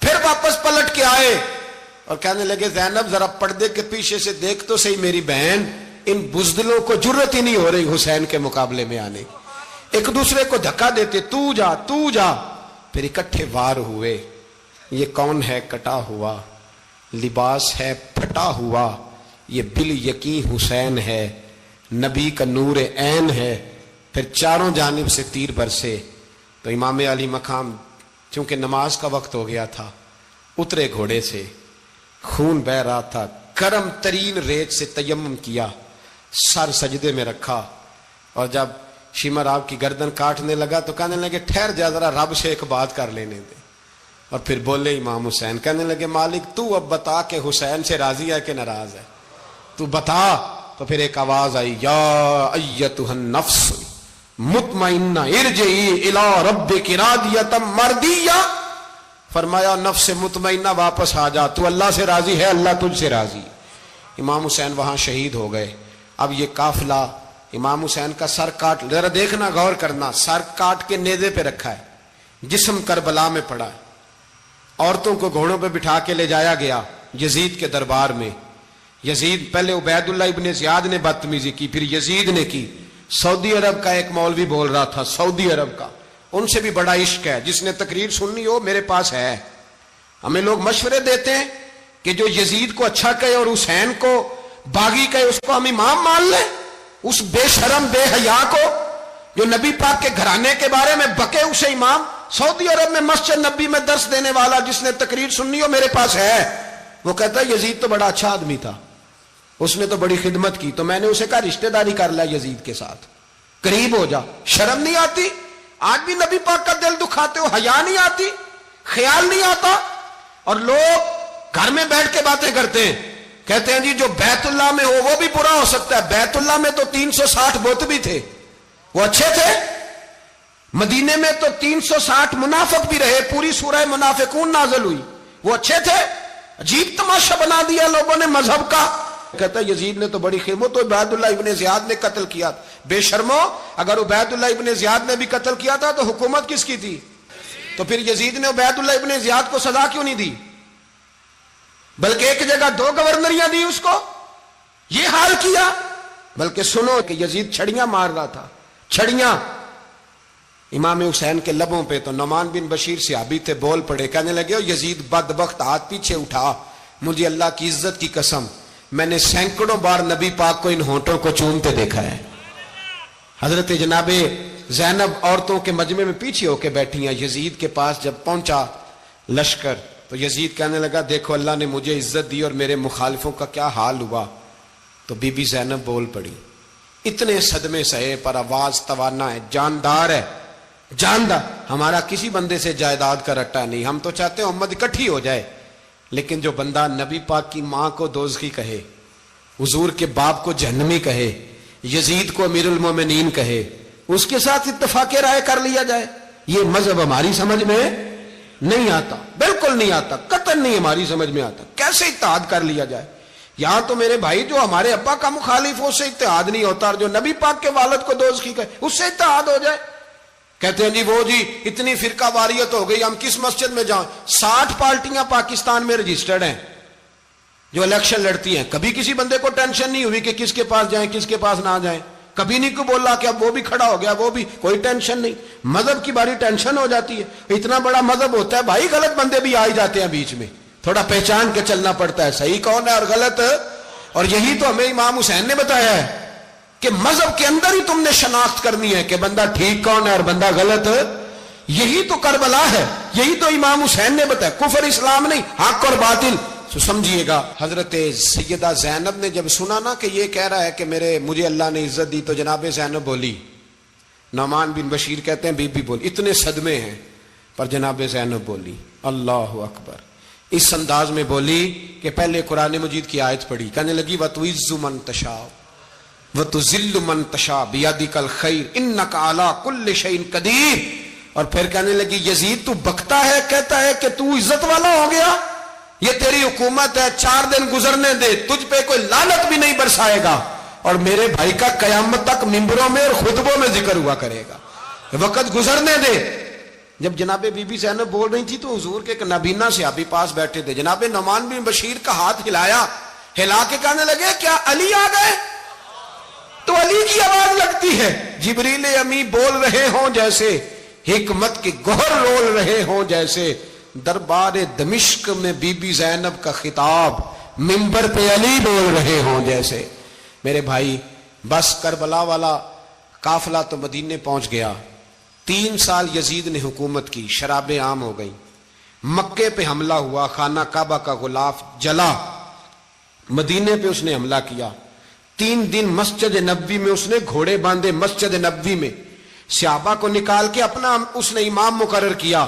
پھر واپس پلٹ کے آئے اور کہنے لگے زینب ذرا پردے کے پیچھے سے دیکھ تو صحیح میری بہن، ان بزدلوں کو جرت ہی نہیں ہو رہی حسین کے مقابلے میں آنے، ایک دوسرے کو دھکا دیتے، تو جا تو جا، پھر اکٹھے وار ہوئے۔ یہ کون ہے کٹا ہوا، لباس ہے پھٹا ہوا، یہ بال یقین حسین ہے، نبی کا نور عین ہے۔ پھر چاروں جانب سے تیر برسے تو امام علی مقام چونکہ نماز کا وقت ہو گیا تھا، اترے گھوڑے سے، خون بہ رہا تھا، گرم ترین ریت سے تیمم کیا، سر سجدے میں رکھا، اور جب شمر آپ کی گردن کاٹنے لگا تو کہنے لگے ٹھہر جا ذرا رب سے ایک بات کر لینے دے، اور پھر بولے امام حسین، کہنے لگے مالک تو اب بتا کہ حسین سے راضی ہے کہ ناراض ہے، تو بتا۔ تو پھر ایک آواز آئی، یا ایتھا النفس مطمئنہ ارجعی الی ربک راضیۃ مرضیہ، فرمایا نفس مطمئنہ واپس آ جا، تو اللہ سے راضی ہے، اللہ تجھ سے راضی۔ امام حسین وہاں شہید ہو گئے۔ اب یہ قافلہ امام حسین کا سر کاٹ، ذرا دیکھنا غور کرنا، سر کاٹ کے نیزے پہ رکھا ہے، جسم کربلا میں پڑا ہے، عورتوں کو گھوڑوں پہ بٹھا کے لے جایا گیا یزید کے دربار میں۔ یزید پہلے عبید اللہ ابن زیاد نے بدتمیزی کی، پھر یزید نے کی۔ سعودی عرب کا ایک مولوی بول رہا تھا، سعودی عرب کا، ان سے بھی بڑا عشق ہے، جس نے تقریر سننی ہو میرے پاس ہے۔ ہمیں لوگ مشورے دیتے ہیں کہ جو یزید کو اچھا کہے اور حسین کو باغی کہے اس کو ہم امام مان لیں، اس بے شرم بے حیا کو جو نبی پاک کے گھرانے کے بارے میں بکے اسے امام۔ سعودی عرب میں مسجد نبی میں درس دینے والا جس نے تقریر سننی ہو میرے پاس ہے، وہ کہتا ہے یزید تو بڑا اچھا آدمی تھا، اس نے تو بڑی خدمت کی، تو میں نے اسے کہا رشتہ داری کر لیا یزید کے ساتھ، قریب ہو جا۔ شرم نہیں آتی؟ آج بھی نبی پاک کا دل دکھاتے ہو، حیا نہیں آتی، خیال نہیں آتا؟ اور لوگ گھر میں بیٹھ کے باتیں کرتے ہیں، کہتے ہیں جی جو بیت اللہ میں ہو وہ بھی برا ہو سکتا ہے۔ بیت اللہ میں تو 360 بت بھی تھے، وہ اچھے تھے۔ مدینے میں تو 360 منافق بھی رہے، پوری سورہ منافقون نازل ہوئی، وہ اچھے تھے۔ عجیب تماشا بنا دیا لوگوں نے مذہب کا۔ کہتا ہے یزید نے تو بڑی خدمت، تو عبید اللہ ابن زیاد نے قتل کیا۔ بے شرمو، اگر عبید اللہ ابن زیاد نے بھی قتل کیا تھا تو حکومت کس کی تھی؟ تو پھر یزید نے عبید اللہ ابن زیاد کو سزا کیوں نہیں دی، بلکہ ایک جگہ 2 گورنریاں دی اس کو، یہ حال کیا؟ بلکہ سنو کہ یزید چھڑیاں مار رہا تھا، چھڑیاں امام حسین کے لبوں پہ۔ تو نعمان بن بشیر صحابی تھے، بول پڑے، کہنے لگے یزید بدبخت، ہاتھ پیچھے اٹھا، مجھے اللہ کی عزت کی قسم میں نے سینکڑوں بار نبی پاک کو ان ہونٹوں کو چومتے دیکھا ہے۔ حضرت جناب زینب عورتوں کے مجمع میں پیچھے ہو کے بیٹھی ہیں۔ یزید کے پاس جب پہنچا لشکر تو یزید کہنے لگا دیکھو اللہ نے مجھے عزت دی اور میرے مخالفوں کا کیا حال ہوا۔ تو بی بی زینب بول پڑی، اتنے صدمے سہے پر آواز توانا ہے، جاندار ہے، جاندار۔ ہمارا کسی بندے سے جائیداد کا رٹا نہیں، ہم تو چاہتے ہیں امت اکٹھی ہو جائے، لیکن جو بندہ نبی پاک کی ماں کو دوزخی کہے، حضور کے باپ کو جہنمی کہے، یزید کو امیر المومنین کہے، اس کے ساتھ اتفاق رائے کر لیا جائے، یہ مذہب ہماری سمجھ میں نہیں آتا، بالکل نہیں آتا، قطعاً نہیں ہماری سمجھ میں آتا۔ کیسے اتحاد کر لیا جائے؟ یہاں تو میرے بھائی جو ہمارے ابا کا مخالف ہو اس سے اتحاد نہیں ہوتا، اور جو نبی پاک کے والد کو دوزخی کہے اس سے اتحاد ہو جائے۔ کہتے ہیں جی وہ جی اتنی فرقہ واریت ہو گئی، ہم کس مسجد میں جائیں؟ 60 پارٹیاں پاکستان میں رجسٹرڈ ہیں جو الیکشن لڑتی ہیں، کبھی کسی بندے کو ٹینشن نہیں ہوئی کہ کس کے پاس جائیں کس کے پاس نہ جائیں، کبھی نہیں کو بولا کہ اب وہ بھی کھڑا ہو گیا, وہ بھی, کوئی ٹینشن نہیں. مذہب کی باری ٹینشن ہو جاتی ہے. اتنا بڑا مذہب ہوتا ہے بھائی, غلط بندے بھی آ ہی جاتے ہیں بیچ میں, تھوڑا پہچان کے چلنا پڑتا ہے صحیح کون ہے اور غلط. اور یہی تو ہمیں امام حسین نے بتایا ہے کہ مذہب کے اندر ہی تم نے شناخت کرنی ہے کہ بندہ ٹھیک کون ہے اور بندہ غلط. یہی تو کربلا ہے, یہی تو امام حسین نے بتایا, کفر اسلام نہیں, حق اور باطل. تو سمجھیے گا, حضرت سیدہ زینب نے جب سنا نا کہ یہ کہہ رہا ہے کہ مجھے اللہ نے عزت دی, تو جناب زینب بولی. نعمان بن بشیر کہتے ہیں بی بی بولی, اتنے صدمے ہیں پر جناب زینب بولی اللہ اکبر. اس انداز میں بولی کہ پہلے قرآن مجید کی آیت پڑھی, کہنے لگی وَتُعِزُّ مَن تَشَاءُ وَتُذِلُّ مَن تَشَاءُ بِيَدِكَ الْخَيْرُ إِنَّكَ عَلَىٰ كُلِّ شَيْءٍ قَدِيرٌ. اور پھر کہنے لگی یزید تو بکتا ہے, کہتا ہے کہ تو عزت والا ہو گیا, یہ تیری حکومت ہے, 4 دن گزرنے دے, تجھ پہ کوئی لعنت بھی نہیں برسائے گا, اور میرے بھائی کا قیامت تک ممبروں میں اور خطبوں میں ذکر ہوا کرے گا, وقت گزرنے دے. جب جناب بی بی زینب بول رہی تھی تو حضور کے ایک نابینا صحابی پاس بیٹھے تھے, جناب نعمان بن بشیر کا ہاتھ ہلایا, ہلا کے کہنے لگے کیا علی آ گئے؟ تو علی کی آواز لگتی ہے, جبریل امی بول رہے ہوں جیسے, حکمت کے گوہر رول رہے ہوں جیسے, دربار دمشق میں بی بی زینب کا خطاب, منبر پہ علی بول رہے ہوں جیسے. میرے بھائی بس کربلا والا قافلہ تو مدینے پہنچ گیا. 3 سال یزید نے حکومت کی, شرابیں عام ہو گئیں, مکے پہ حملہ ہوا, خانہ کعبہ کا غلاف جلا, مدینے پہ اس نے حملہ کیا. 3 دن مسجد نبوی میں اس نے گھوڑے باندھے, مسجد نبوی میں صحابہ کو نکال کے اپنا اس نے امام مقرر کیا,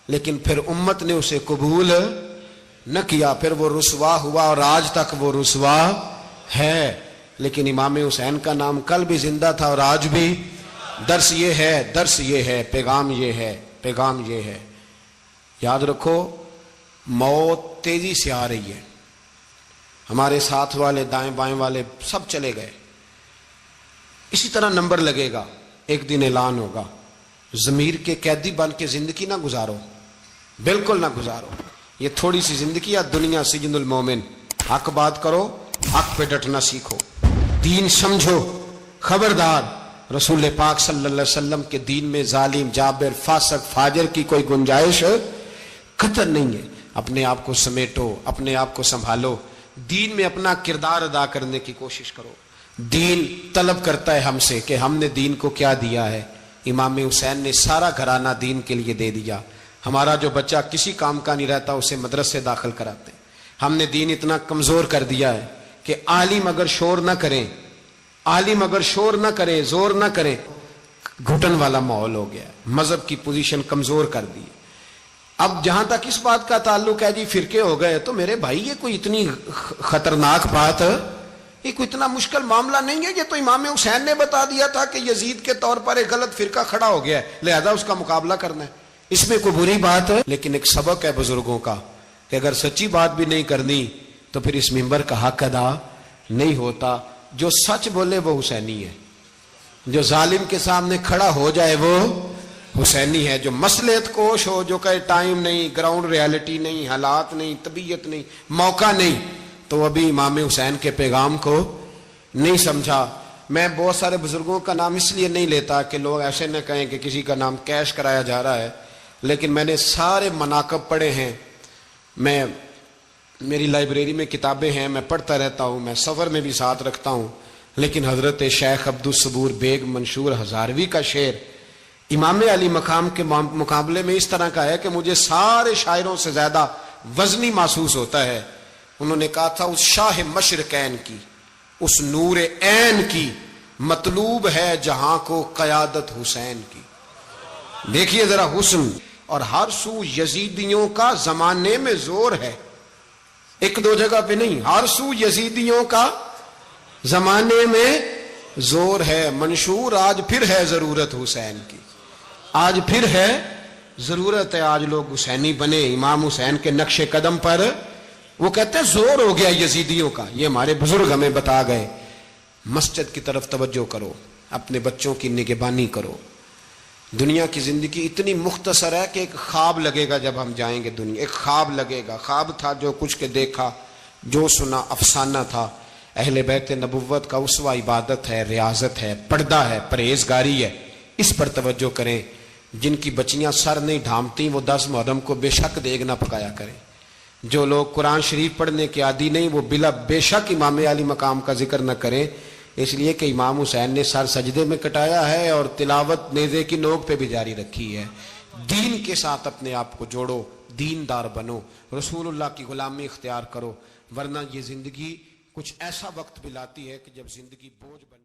لیکن پھر امت نے اسے قبول نہ کیا, پھر وہ رسوا ہوا اور آج تک وہ رسوا ہے. لیکن امام حسین کا نام کل بھی زندہ تھا اور آج بھی. درس یہ ہے, پیغام یہ ہے, پیغام یہ ہے. یاد رکھو موت تیزی سے آ رہی ہے, ہمارے ساتھ والے دائیں بائیں والے سب چلے گئے, اسی طرح نمبر لگے گا, ایک دن اعلان ہوگا. ضمیر کے قیدی بن کے زندگی نہ گزارو, بالکل نہ گزارو. یہ تھوڑی سی زندگی ہے, دنیا سجن المومن. حق بات کرو, حق پہ ڈٹنا سیکھو, دین سمجھو. خبردار رسول پاک صلی اللہ علیہ وسلم کے دین میں ظالم, جابر, فاسق, فاجر کی کوئی گنجائش قطر نہیں ہے. اپنے آپ کو سمیٹو, اپنے آپ کو سنبھالو, دین میں اپنا کردار ادا کرنے کی کوشش کرو. دین طلب کرتا ہے ہم سے کہ ہم نے دین کو کیا دیا ہے. امام حسین نے سارا گھرانہ دین کے لیے دے دیا. ہمارا جو بچہ کسی کام کا نہیں رہتا اسے مدرسے داخل کراتے. ہم نے دین اتنا کمزور کر دیا ہے کہ عالم اگر شور نہ کریں, عالم اگر شور نہ کرے, زور نہ کرے, گھٹن والا ماحول ہو گیا. مذہب کی پوزیشن کمزور کر دی. اب جہاں تک اس بات کا تعلق ہے جی فرقے ہو گئے, تو میرے بھائی یہ کوئی اتنی خطرناک بات, یہ کوئی اتنا مشکل معاملہ نہیں ہے. یہ تو امام حسین نے بتا دیا تھا کہ یزید کے طور پر ایک غلط فرقہ کھڑا ہو گیا ہے, لہذا اس کا مقابلہ کرنا ہے. اس میں کوئی بری بات ہے, لیکن ایک سبق ہے بزرگوں کا کہ اگر سچی بات بھی نہیں کرنی تو پھر اس منبر کا حق ادا نہیں ہوتا. جو سچ بولے وہ حسینی ہے, جو ظالم کے سامنے کھڑا ہو جائے وہ حسینی ہے. جو مصلحت کوش ہو, جو کہے ٹائم نہیں, گراؤنڈ ریالٹی نہیں, حالات نہیں, طبیعت نہیں, موقع نہیں, تو ابھی امام حسین کے پیغام کو نہیں سمجھا. میں بہت سارے بزرگوں کا نام اس لیے نہیں لیتا کہ لوگ ایسے نہ کہیں کہ کسی کا نام کیش کرایا جا رہا ہے, لیکن میں نے سارے مناقب پڑھے ہیں. میری لائبریری میں کتابیں ہیں, میں پڑھتا رہتا ہوں, میں سفر میں بھی ساتھ رکھتا ہوں. لیکن حضرت شیخ عبدالصبور بیگ منشور ہزاروی کا شعر امام علی مقام کے مقابلے میں اس طرح کا ہے کہ مجھے سارے شاعروں سے زیادہ وزنی محسوس ہوتا ہے. انہوں نے کہا تھا اس شاہ مشرقین کی, اس نور عین کی, مطلوب ہے جہاں کو قیادت حسین کی. دیکھیے ذرا حسن. اور ہر سو یزیدیوں کا زمانے میں زور ہے, ایک دو جگہ پہ نہیں, ہر سو یزیدیوں کا زمانے میں زور ہے. منشور آج پھر ہے ضرورت حسین کی, آج پھر ہے ضرورت ہے. آج لوگ حسینی بنے, امام حسین کے نقش قدم پر. وہ کہتے ہیں زور ہو گیا یزیدیوں کا, یہ ہمارے بزرگ ہمیں بتا گئے. مسجد کی طرف توجہ کرو, اپنے بچوں کی نگہبانی کرو. دنیا کی زندگی اتنی مختصر ہے کہ ایک خواب لگے گا جب ہم جائیں گے دنیا, ایک خواب لگے گا. خواب تھا جو کچھ کے دیکھا, جو سنا افسانہ تھا. اہل بیت نبوت کا اسوہ عبادت ہے، ریاضت ہے، پردہ ہے، پرہیزگاری ہے، اس پر توجہ کریں۔ جن کی بچیاں سر نہیں ڈھانپتی وہ 10 محرم کو بے شک دیگ نہ پکایا کریں۔ جو لوگ قرآن شریف پڑھنے کے عادی نہیں وہ بے شک امام علی مقام کا ذکر نہ کریں، اس لیے کہ امام حسین نے سر سجدے میں کٹایا ہے اور تلاوت نیزے کی نوک پہ بھی جاری رکھی ہے۔ دین کے ساتھ اپنے آپ کو جوڑو، دیندار بنو، رسول اللہ کی غلامی اختیار کرو، ورنہ یہ زندگی کچھ ایسا وقت بھی لاتی ہے کہ جب زندگی بوجھ بن